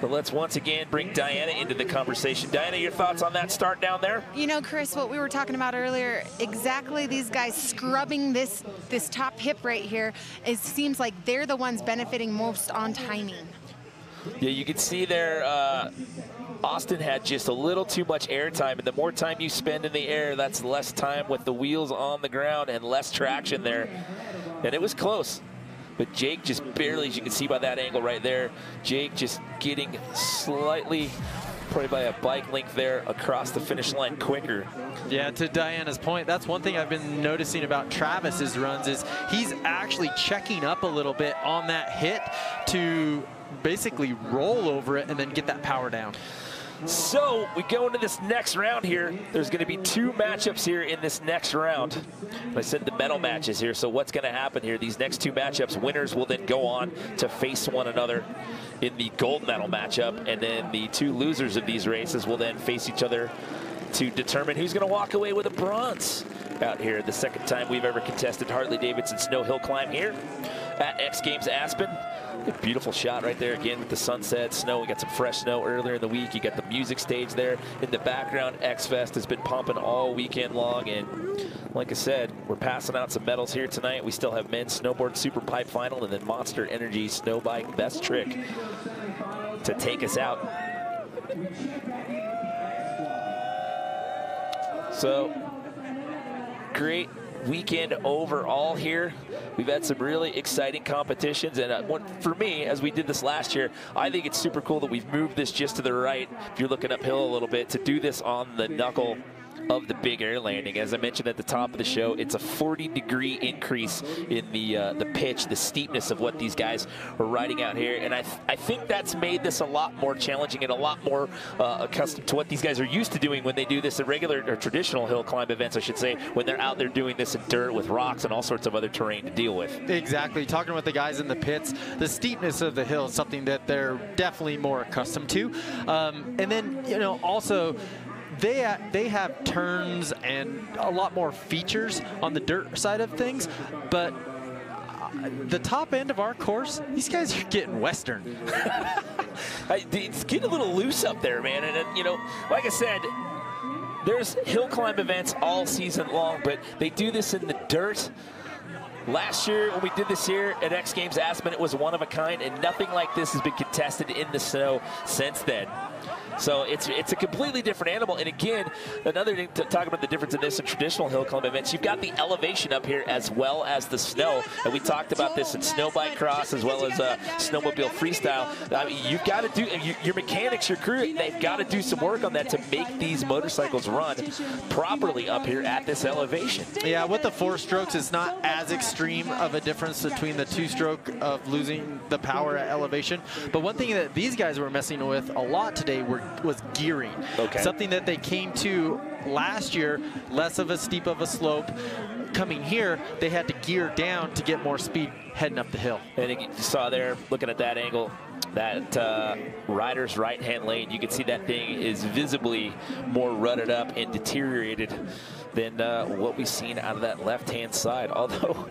So let's once again bring Diana into the conversation. Diana, your thoughts on that start down there? You know, Chris, what we were talking about earlier, exactly these guys scrubbing this top hip right here, it seems like they're the ones benefiting most on timing. Yeah, you can see there, Austin had just a little too much air time, and the more time you spend in the air, that's less time with the wheels on the ground and less traction there. And it was close. But Jake just barely, as you can see by that angle right there, Jake just getting slightly, probably by a bike length there, across the finish line quicker. Yeah, to Diana's point, that's one thing I've been noticing about Travis's runs is he's actually checking up a little bit on that hit to basically roll over it and then get that power down. So we go into this next round here. There's going to be 2 matchups here in this next round. I said the medal matches here. So what's going to happen here? These next 2 matchups, winners will then go on to face one another in the gold medal matchup, and then the 2 losers of these races will then face each other to determine who's going to walk away with a bronze out here. The second time we've ever contested Harley-Davidson snow hill climb here at X Games Aspen. A beautiful shot right there again with the sunset, snow. We got some fresh snow earlier in the week. You got the music stage there in the background. X-Fest has been pumping all weekend long, and like I said, we're passing out some medals here tonight. We still have men's snowboard super pipe final and then Monster Energy snow bike best trick to take us out. So great weekend overall here. We've had some really exciting competitions, and for me, as we did this last year, I think it's super cool that we've moved this just to the right, if you're looking uphill a little bit, to do this on the knuckle of the big air landing. As I mentioned at the top of the show, it's a 40-degree increase in the pitch, the steepness of what these guys are riding out here, and I think that's made this a lot more challenging and a lot more accustomed to what these guys are used to doing when they do this at regular or traditional hill climb events, I should say, when they're out there doing this in dirt with rocks and all sorts of other terrain to deal with. Exactly. Talking with the guys in the pits, the steepness of the hill is something that they're definitely more accustomed to, and then, you know, also they have turns and a lot more features on the dirt side of things, but the top end of our course, these guys are getting Western. It's getting a little loose up there, man. And, you know, like I said, there's hill climb events all season long, but they do this in the dirt. Last year, when we did this here at X Games Aspen, it was one of a kind, and nothing like this has been contested in the snow since then. So it's a completely different animal. And again, another thing to talk about the difference in this and traditional hill climb events, you've got the elevation up here as well as the snow. And we talked about this in snow bike cross as well as snowmobile freestyle. I mean, you've got to do, your mechanics, your crew, they've got to do some work on that to make these motorcycles run properly up here at this elevation. Yeah, with the 4 strokes, it's not as extreme of a difference between the 2-stroke of losing the power at elevation. But one thing that these guys were messing with a lot today was gearing. Okay. Something that they came to last year, less of a steep of a slope. Coming here, they had to gear down to get more speed heading up the hill. And you saw there, looking at that angle, that rider's right-hand lane, you can see that thing is visibly more rutted up and deteriorated than what we've seen out of that left-hand side. Although,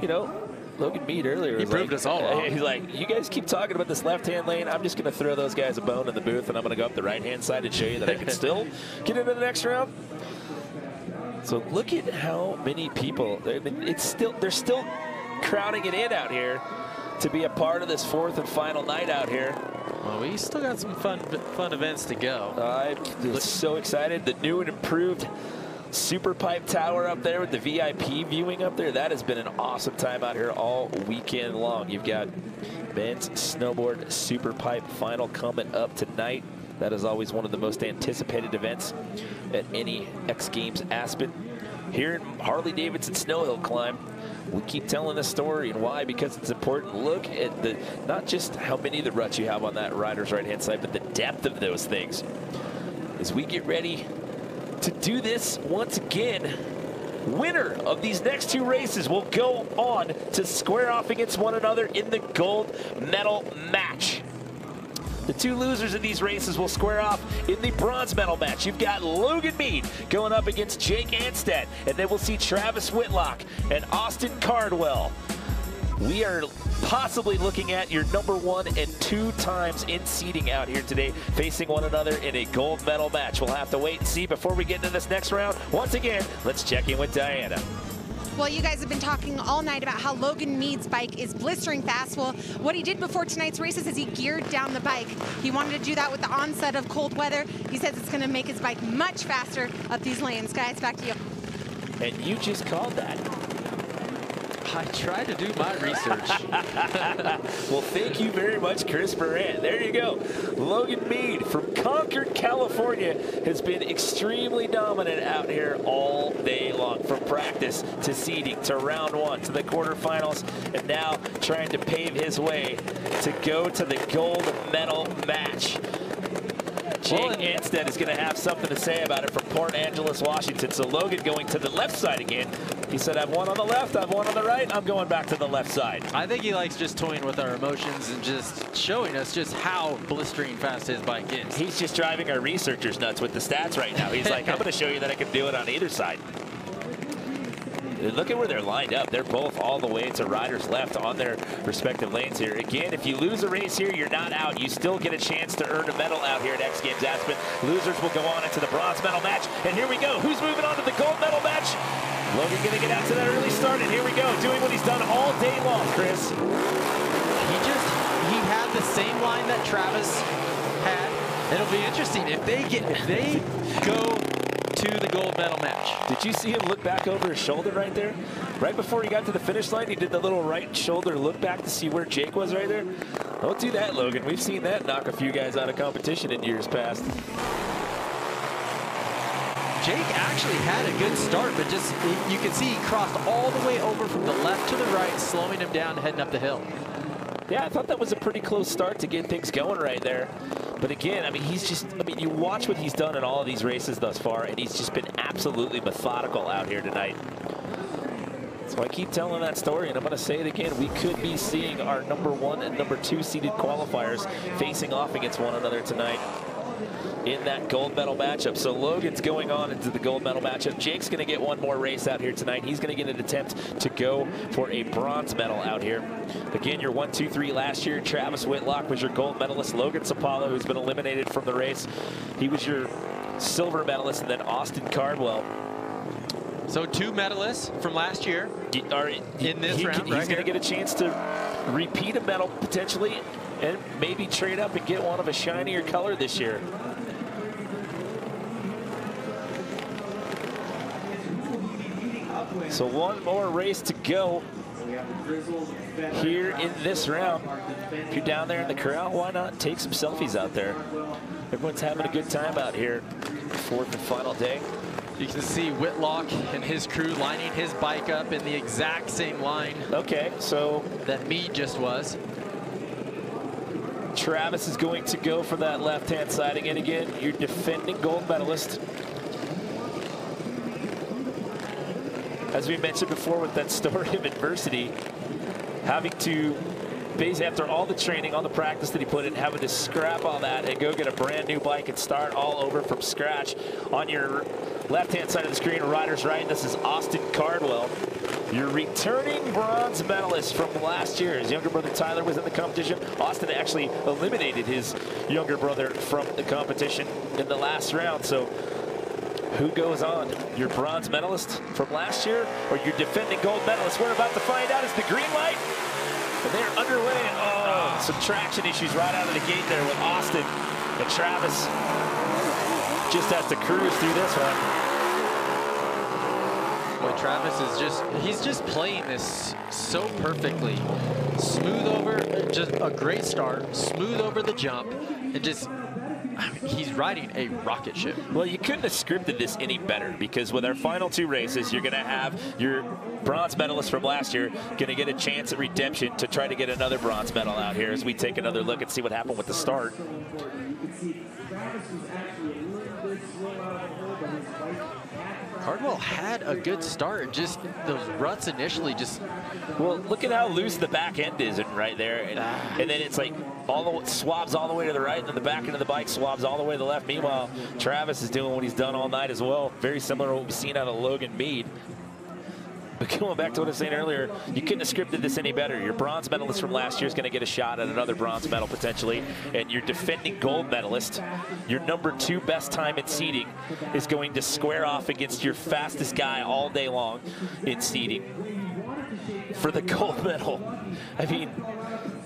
you know, Logan Mead earlier, he proved us all wrong. He's like, you guys keep talking about this left-hand lane. I'm just going to throw those guys a bone in the booth, and I'm going to go up the right-hand side and show you that I can still get into the next round. So look at how many people. I mean, they're still crowding it in out here to be a part of this 4th and final night out here. Well, we still got some fun events to go. I'm so excited. The new and improved Super Pipe Tower up there with the VIP viewing up there. That has been an awesome time out here all weekend long. You've got men's snowboard Super Pipe final coming up tonight. That is always one of the most anticipated events at any X Games Aspen. Here in Harley-Davidson Snow Hill Climb, we keep telling the story, and why? Because it's important. Look at not just how many of the ruts you have on that rider's right-hand side, but the depth of those things. As we get ready to do this once again, winner of these next 2 races will go on to square off against one another in the gold medal match. The 2 losers of these races will square off in the bronze medal match. You've got Logan Mead going up against Jake Anstead, and then we'll see Travis Whitlock and Austin Cardwell. We are possibly looking at your #1 and 2 times in seeding out here today, facing one another in a gold medal match. We'll have to wait and see before we get into this next round. Once again, let's check in with Diana. Well, you guys have been talking all night about how Logan Mead's bike is blistering fast. Well, what he did before tonight's races is he geared down the bike. He wanted to do that with the onset of cold weather. He says it's going to make his bike much faster up these lanes. Guys, back to you. And you just called that. I try to do my research. Well, thank you very much, Chris Moran. There you go. Logan Mead from Concord, California, has been extremely dominant out here all day long, from practice to seeding to round 1 to the quarterfinals, and now trying to pave his way to go to the gold medal match. Jake Anstead is going to have something to say about it from Port Angeles, Washington. So Logan going to the left side again. He said, I've one on the left, I've one on the right, I'm going back to the left side. I think he likes just toying with our emotions and just showing us just how blistering fast his bike is. He's just driving our researchers nuts with the stats right now. He's like, I'm going to show you that I can do it on either side. Look at where they're lined up. They're both all the way to riders left on their respective lanes here. Again, if you lose a race here, you're not out. You still get a chance to earn a medal out here at X Games Aspen. Losers will go on into the bronze medal match. And here we go. Who's moving on to the gold medal match? Logan going to get out to that early start. And here we go, doing what he's done all day long, Chris. He had the same line that Travis had. It'll be interesting if they go to the gold medal match. Did you see him look back over his shoulder right there? Right before he got to the finish line, he did the little right shoulder look back to see where Jake was right there. Don't do that, Logan. We've seen that knock a few guys out of competition in years past. Jake actually had a good start, but just you can see he crossed all the way over from the left to the right, slowing him down, heading up the hill. Yeah, I thought that was a pretty close start to get things going right there. But again, I mean, you watch what he's done in all of these races thus far, and he's just been absolutely methodical out here tonight. So I keep telling that story, and I'm going to say it again. We could be seeing our #1 and #2 seeded qualifiers facing off against one another tonight in that gold medal matchup. So Logan's going on into the gold medal matchup. Jake's going to get one more race out here tonight. He's going to get an attempt to go for a bronze medal out here. Again, your 1, 2, 3 last year. Travis Whitlock was your gold medalist. Logan Sapalo, who's been eliminated from the race, he was your silver medalist. And then Austin Cardwell. So 2 medalists from last year in this round. He's going to get a chance to repeat a medal potentially and maybe trade up and get one of a shinier color this year. So one more race to go here in this round. If you're down there in the corral, why not take some selfies out there? Everyone's having a good time out here. 4th and final day. You can see Whitlock and his crew lining his bike up in the exact same line. Okay, so that Mead just was. Travis is going to go for that left-hand side again. Your defending gold medalist. As we mentioned before with that story of adversity, having to, basically after all the training, all the practice that he put in, having to scrap all that and go get a brand new bike and start all over from scratch. On your left-hand side of the screen, rider's right, this is Austin Cardwell, your returning bronze medalist from last year. His younger brother Tyler was in the competition. Austin actually eliminated his younger brother from the competition in the last round. So who goes on? Your bronze medalist from last year or your defending gold medalist? We're about to find out. Is the green light? And they're underway. Oh, some traction issues right out of the gate there with Austin. And Travis just has to cruise through this one. Boy, Travis is he's just playing this so perfectly. Smooth over, just a great start, smooth over the jump, and just, I mean, he's riding a rocket ship. Well, you couldn't have scripted this any better, because with our final 2 races, you're going to have your bronze medalist from last year going to get a chance at redemption to try to get another bronze medal out here as we take another look and see what happened with the start. Cardwell had a good start, just those ruts initially just... Well, look at how loose the back end is right there. And then it's like swabs all the way to the right, and then the back end of the bike swabs all the way to the left. Meanwhile, Travis is doing what he's done all night as well. Very similar to what we've seen out of Logan Mead. But going back to what I was saying earlier, you couldn't have scripted this any better. Your bronze medalist from last year is going to get a shot at another bronze medal potentially. And your defending gold medalist, your #2 best time in seeding, is going to square off against your fastest guy all day long in seeding for the gold medal. I mean,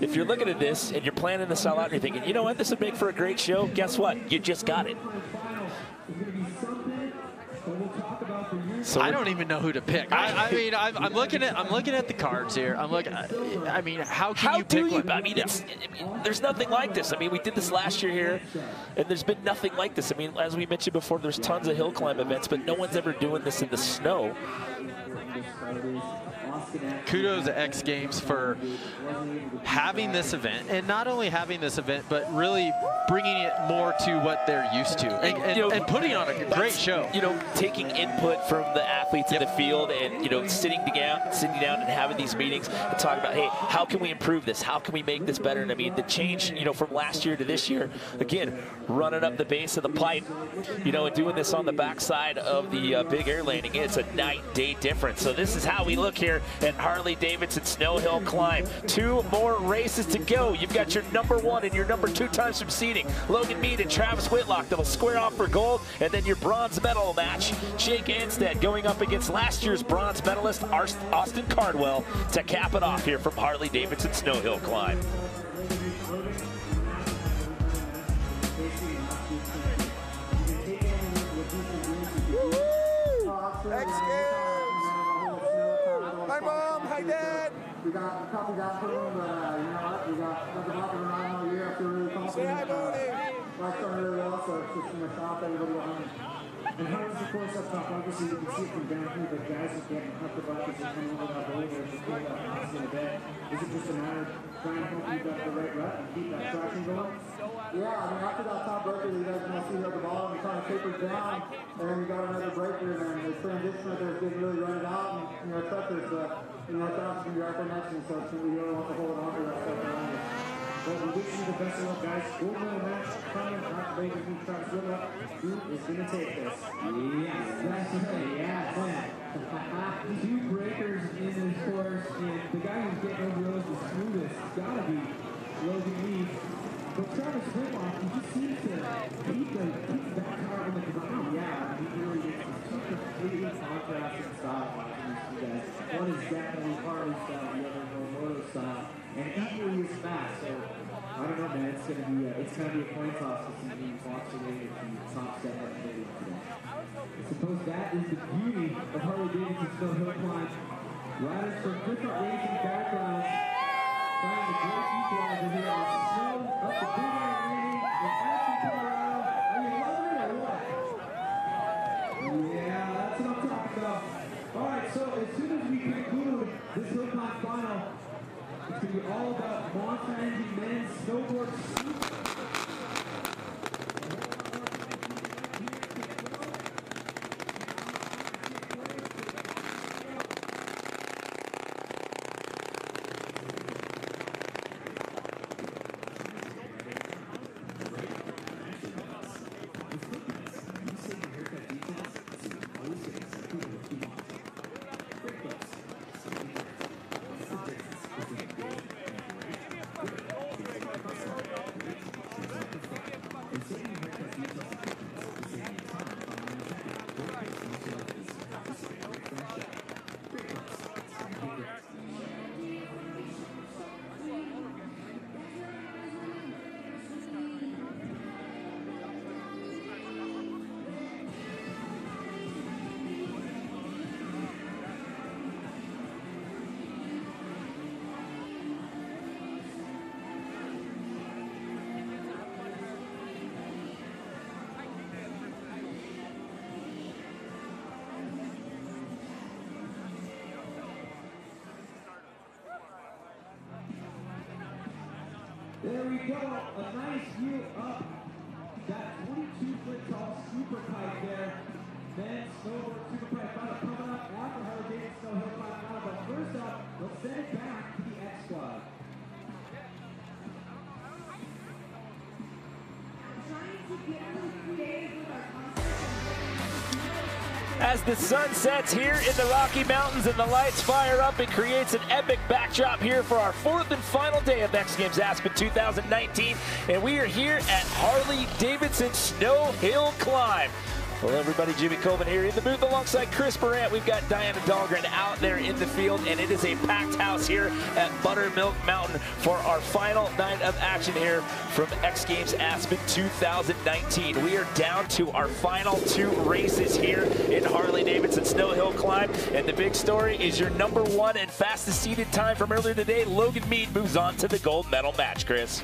if you're looking at this and you're planning to sell out and you're thinking, you know what, this would make for a great show, guess what? You just got it. So I don't even know who to pick. I mean, I'm looking at the cards here. I mean, how can you pick one? I mean, there's nothing like this. I mean, we did this last year here, and there's been nothing like this. I mean, as we mentioned before, there's tons of hill climb events, but no one's ever doing this in the snow. Kudos to X Games for having this event, and not only having this event, but really bringing it more to what they're used to, and putting on a great show. You know, taking input from the athletes in the field, and sitting down and having these meetings and talking about, hey, how can we improve this? How can we make this better? And I mean, the change, from last year to this year, again, running up the base of the pipe, and doing this on the backside of the big air landing, it's a night and day difference. So this is how we look here at Harley-Davidson Snow Hill Climb. 2 more races to go. You've got your number 1 and your number 2 times from seeding, Logan Mead and Travis Whitlock, that'll square off for gold, and then your bronze medal match, Jake Anstead going up against last year's bronze medalist Austin Cardwell to cap it off here from Harley-Davidson Snow Hill Climb. X Games! Hi, Mom! Hi, Dad! We got a couple guys for them, but you know what? We got the bucket around all year after really confident. Say hi, Bonnie! Life's done really well, so it's just going to stop everybody behind. And Harley's, of course, up top. Obviously, you can see it from down here, but guys are getting up the buckets and coming over that boulder. It's just getting that box in the bed. Is it just a matter of trying to hope you got the right rut and keep that traction going? Yeah, I mean, after that top breaker, you guys can see here at the bottom, it kind of tapers down, and then you got another breaker, and then the transition right there didn't really run it out, and, touches, that's going to be right there next to you, so we really want to hold on to that stuff around you. Well, we wish you the best of luck, guys. Gold medal match coming. Not waiting for Travis Whitlock. Who is going to take this? Yes, that's right. Yeah, 2 breakers in this course, and the guy who's getting over those the smoothest has got to be Logan Mead. But Travis Whitlock, he just seems to keep that car on the ground. Yeah, he really gets two completely contrasting styles watching these 2 guys. One is definitely Harley style, the other is moto style, and equally as fast. So I don't know, man. It's gonna be a coin toss to see who walks away with the top step up today. I suppose that is the beauty of Harley-Davidson Snow Hill Climb. Riders from different racing backgrounds find a great equalizer here on snow up the big air landing in Aspen, Colorado. Are you loving it or what? Yeah, that's what I'm talking about. All right, so as soon as we conclude this Hill Climb final, it's going to be all about mountain men's snowboard. There we go, a nice view up that 22-foot tall super pipe there. Men's snowboard super pipe final coming up after Harley-Davidson Snow Hill Climb final. But first up, let's send it back to the X Squad. As the sun sets here in the Rocky Mountains and the lights fire up, it creates an epic backdrop here for our 4th and final day of X Games Aspen 2019. And we are here at Harley-Davidson Snow Hill Climb. Well, everybody, Jimmy Colvin here in the booth alongside Chris Morant. We've got Diana Dahlgren out there in the field, and it is a packed house here at Buttermilk Mountain for our final night of action here from X Games Aspen 2019. We are down to our final 2 races here in Harley-Davidson Snow Hill Climb, and the big story is your number 1 and fastest seeded time from earlier today. Logan Mead moves on to the gold medal match, Chris.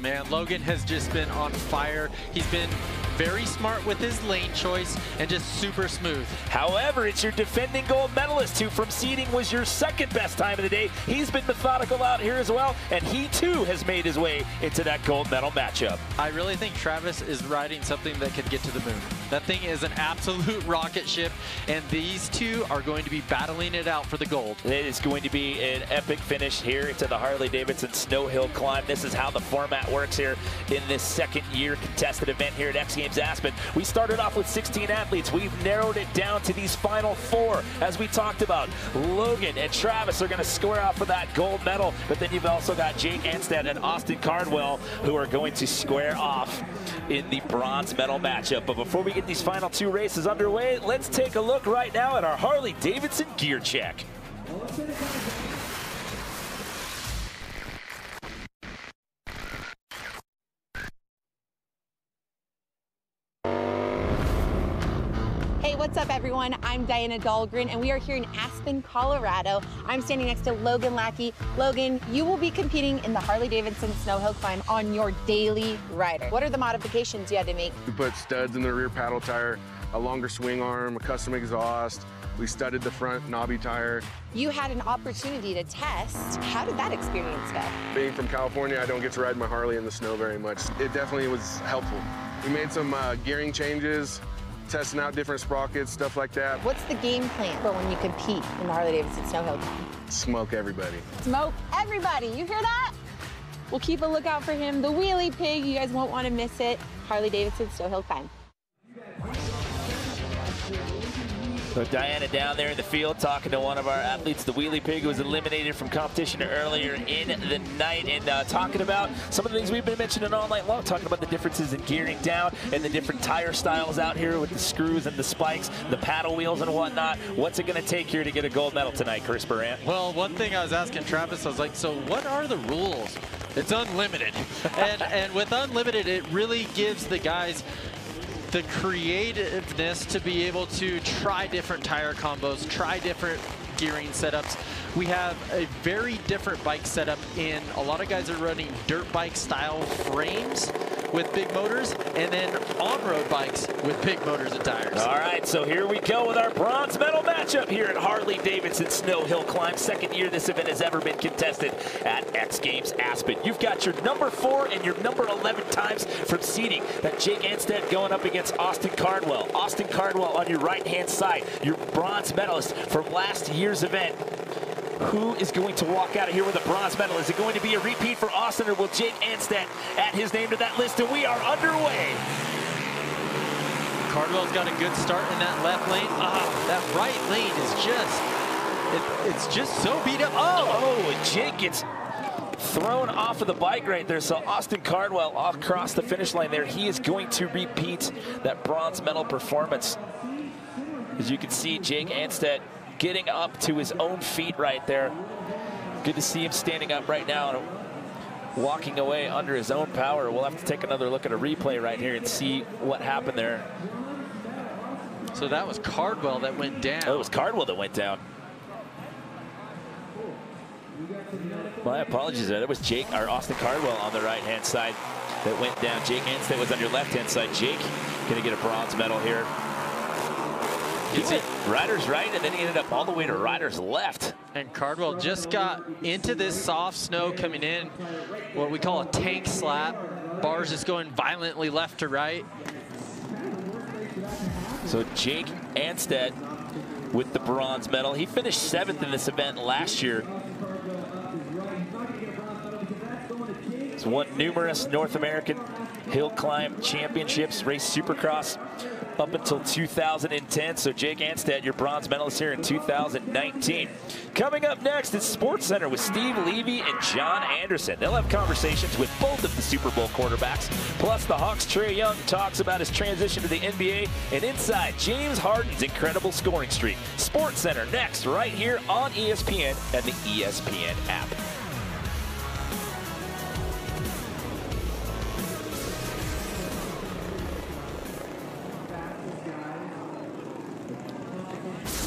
Man, Logan has just been on fire. He's been very smart with his lane choice and just super smooth. However, it's your defending gold medalist who from seeding was your second best time of the day. He's been methodical out here as well, and he too has made his way into that gold medal matchup. I really think Travis is riding something that could get to the moon. That thing is an absolute rocket ship, and these two are going to be battling it out for the gold. It is going to be an epic finish here to the Harley-Davidson Snow Hill Climb. This is how the format works here in this second year contested event here at X Games Aspen. We started off with 16 athletes. We've narrowed it down to these final 4. As we talked about, Logan and Travis are going to square off for that gold medal, but then you've also got Jake Anstead and Austin Cardwell who are going to square off in the bronze medal matchup. But before we get these final 2 races underway, let's take a look right now at our Harley-Davidson gear check. Hey, what's up everyone? I'm Diana Dahlgren and we are here in Aspen, Colorado. I'm standing next to Logan Lackey. Logan, you will be competing in the Harley-Davidson Snow Hill Climb on your daily rider. What are the modifications you had to make? We put studs in the rear paddle tire, a longer swing arm, a custom exhaust. We studded the front knobby tire. You had an opportunity to test. How did that experience go? Being from California, I don't get to ride my Harley in the snow very much. It definitely was helpful. We made some gearing changes, testing out different sprockets, stuff like that. What's the game plan for when you compete in the Harley-Davidson Snow Hill Climb? Smoke everybody. Smoke everybody, you hear that? We'll keep a lookout for him. The Wheelie Pig, you guys won't want to miss it. Harley-Davidson Snow Hill Climb. So Diana down there in the field talking to one of our athletes, the Wheelie Pig, who was eliminated from competition earlier in the night, and talking about some of the things we've been mentioning all night long, talking about the differences in gearing down and the different tire styles out here with the screws and the spikes, the paddle wheels and whatnot. What's it going to take here to get a gold medal tonight, Chris Barant? Well, one thing I was asking Travis, I was like, so what are the rules? It's unlimited. and with unlimited, it really gives the guys the creativeness to be able to try different tire combos, try different gearing setups. We have a very different bike setup in a lot of guys are running dirt bike style frames with big motors, and then on-road bikes with big motors and tires. All right, so here we go with our bronze medal matchup here at Harley-Davidson Snow Hill Climb. Second year this event has ever been contested at X Games Aspen. You've got your number 4 and your number 11 times from seeding. That Jake Anstead going up against Austin Cardwell. Austin Cardwell on your right-hand side, your bronze medalist from last year's event. Who is going to walk out of here with a bronze medal? Is it going to be a repeat for Austin, or will Jake Anstead add his name to that list? And we are underway. Cardwell's got a good start in that left lane. That right lane is it's just so beat up. And Jake gets thrown off of the bike right there. So Austin Cardwell across the finish line there. He is going to repeat that bronze medal performance. As you can see, Jake Anstead getting up to his own feet right there. Good to see him standing up right now and walking away under his own power. We'll have to take another look at a replay right here and see what happened there. So that was Cardwell that went down. Oh, it was Cardwell that went down. My apologies there. That was Jake, or Austin Cardwell on the right-hand side that went down. Jake Anstead was on your left-hand side. Jake gonna get a bronze medal here. He went rider's right, and then he ended up all the way to rider's left. And Cardwell just got into this soft snow coming in, what we call a tank slap. Bars just going violently left to right. So Jake Anstead with the bronze medal. He finished 7th in this event last year. He's won numerous North American hill climb championships, raced Supercross up until 2010. So Jake Anstead, your bronze medalist here in 2019. Coming up next is Sports Center with Steve Levy and John Anderson. They'll have conversations with both of the Super Bowl quarterbacks. Plus the Hawks' Trae Young talks about his transition to the NBA, and inside James Harden's incredible scoring streak. Sports Center next, right here on ESPN and the ESPN app.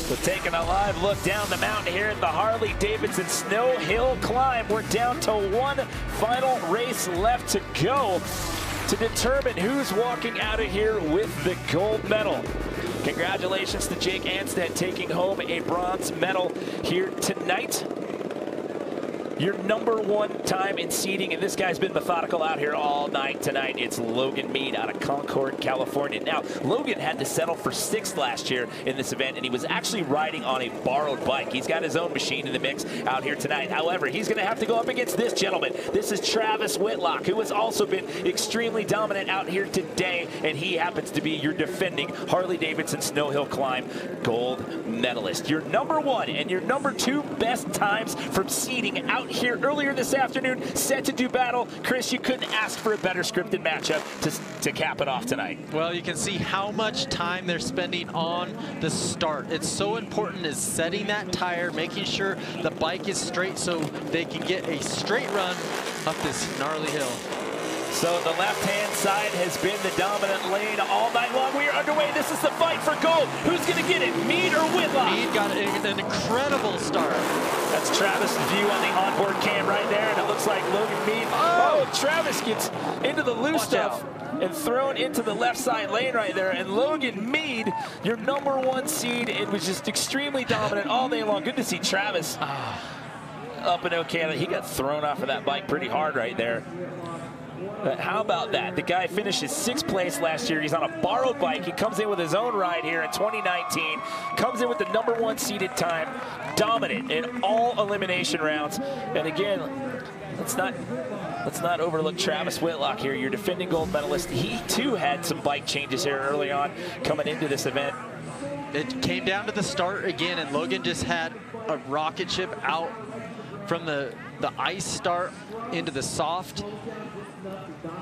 So taking a live look down the mountain here at the Harley-Davidson Snow Hill Climb. We're down to one final race left to go. to determine who's walking out of here with the gold medal. Congratulations to Jake Anstead taking home a bronze medal here tonight. Your #1 time in seeding, and this guy's been methodical out here all night tonight. It's Logan Mead out of Concord, California. Now, Logan had to settle for 6th last year in this event, and he was actually riding on a borrowed bike. He's got his own machine in the mix out here tonight. However, he's going to have to go up against this gentleman. This is Travis Whitlock, who has also been extremely dominant out here today, and he happens to be your defending Harley-Davidson Snow Hill Climb gold medalist. Your #1 and your #2 best times from seeding out here earlier this afternoon, set to do battle. Chris, you couldn't ask for a better scripted matchup to cap it off tonight. Well, you can see how much time they're spending on the start. It's so important is setting that tire, making sure the bike is straight so they can get a straight run up this gnarly hill. So the left-hand side has been the dominant lane all night long. We are underway. This is the fight for gold. Who's going to get it, Mead or Whitlock? Mead got an incredible start. That's Travis' view on the onboard cam right there, and it looks like Logan Mead. Oh, Travis gets into the loose stuff and thrown into the left side lane right there. And Logan Mead, your #1 seed, it was just extremely dominant all day long. Good to see Travis up and okay. He got thrown off of that bike pretty hard right there. But how about that? The guy finishes 6th place last year. He's on a borrowed bike. He comes in with his own ride here in 2019. Comes in with the #1 seeded time. Dominant in all elimination rounds. And again, let's not overlook Travis Whitlock here, your defending gold medalist. He too had some bike changes here early on coming into this event. It came down to the start again, and Logan just had a rocket ship out from the ice start into the soft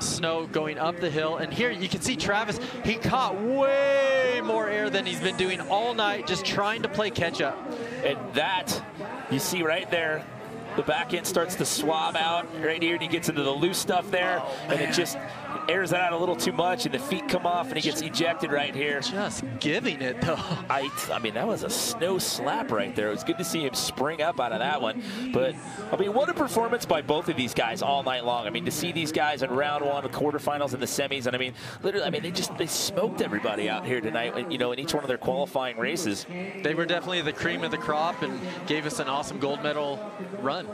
snow going up the hill. And here you can see Travis, he caught way more air than he's been doing all night, just trying to play catch up. And that, you see right there, the back end starts to swab out right here, and he gets into the loose stuff there, and it just airs that out a little too much, and the feet come off, and he gets ejected right here. Just giving it, though. I mean, that was a snow slap right there. It was good to see him spring up out of that one. But, I mean, what a performance by both of these guys all night long. I mean, to see these guys in round 1, the quarterfinals, and the semis, and I mean, literally, I mean, they smoked everybody out here tonight, you know, in each one of their qualifying races. They were definitely the cream of the crop and gave us an awesome gold medal run.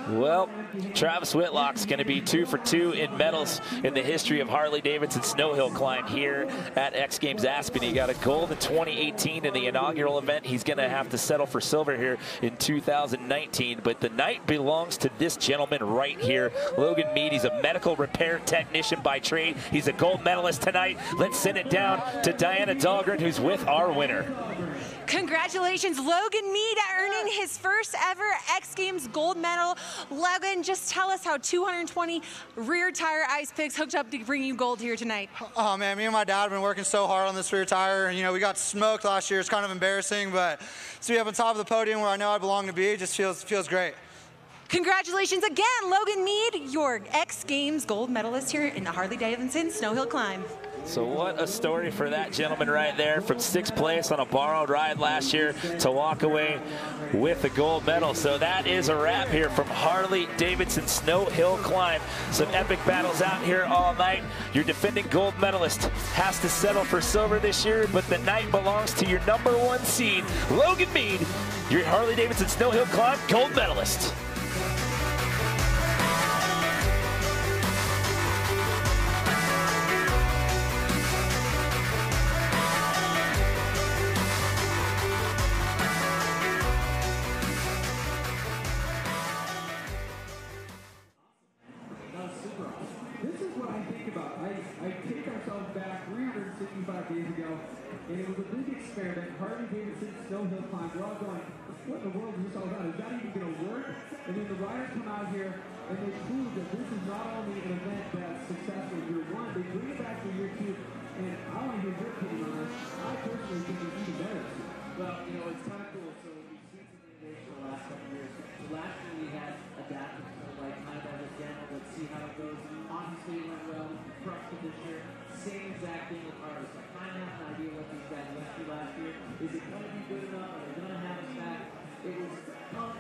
Well, Travis Whitlock's going to be 2 for 2 in medals in the history of Harley-Davidson Snow Hill Climb here at X Games Aspen. He got a gold in 2018 in the inaugural event. He's going to have to settle for silver here in 2019. But the night belongs to this gentleman right here, Logan Mead. He's a medical repair technician by trade. He's a gold medalist tonight. Let's send it down to Diana Dahlgren, who's with our winner. Congratulations, Logan Mead, earning his first ever X Games gold medal. Logan, just tell us how 220 rear tire ice picks hooked up to bring you gold here tonight. Oh man, me and my dad have been working so hard on this rear tire. You know, we got smoked last year. It's kind of embarrassing, but to be up on top of the podium where I know I belong to be, just feels great. Congratulations again, Logan Mead, your X Games gold medalist here in the Harley-Davidson Snow Hill Climb. So what a story for that gentleman right there, from 6th place on a borrowed ride last year to walk away with the gold medal. So that is a wrap here from Harley-Davidson Snow Hill Climb. Some epic battles out here all night. Your defending gold medalist has to settle for silver this year, but the night belongs to your #1 seed, Logan Mead, your Harley-Davidson Snow Hill Climb gold medalist. And it was a big experiment. Harley-Davidson Snow Hill Climb. We're all going, what in the world is this all about? Is that even going to work? And then the riders come out here and they prove that this is not only an event that's successful year 1, they bring it back for year 2. And I want to hear your opinion on this. I personally think it's even better. Well, you know, it's kind of cool. So we've seen some innovation the last couple of years. So last year we had adapted to like kind of this demo. Let's see how it goes. Obviously it went well. We crushed it this year. Same exact thing with ours. I kind of have an idea what these guys went through last year. Is it going to be good enough? Are they going to have us back? It was fun.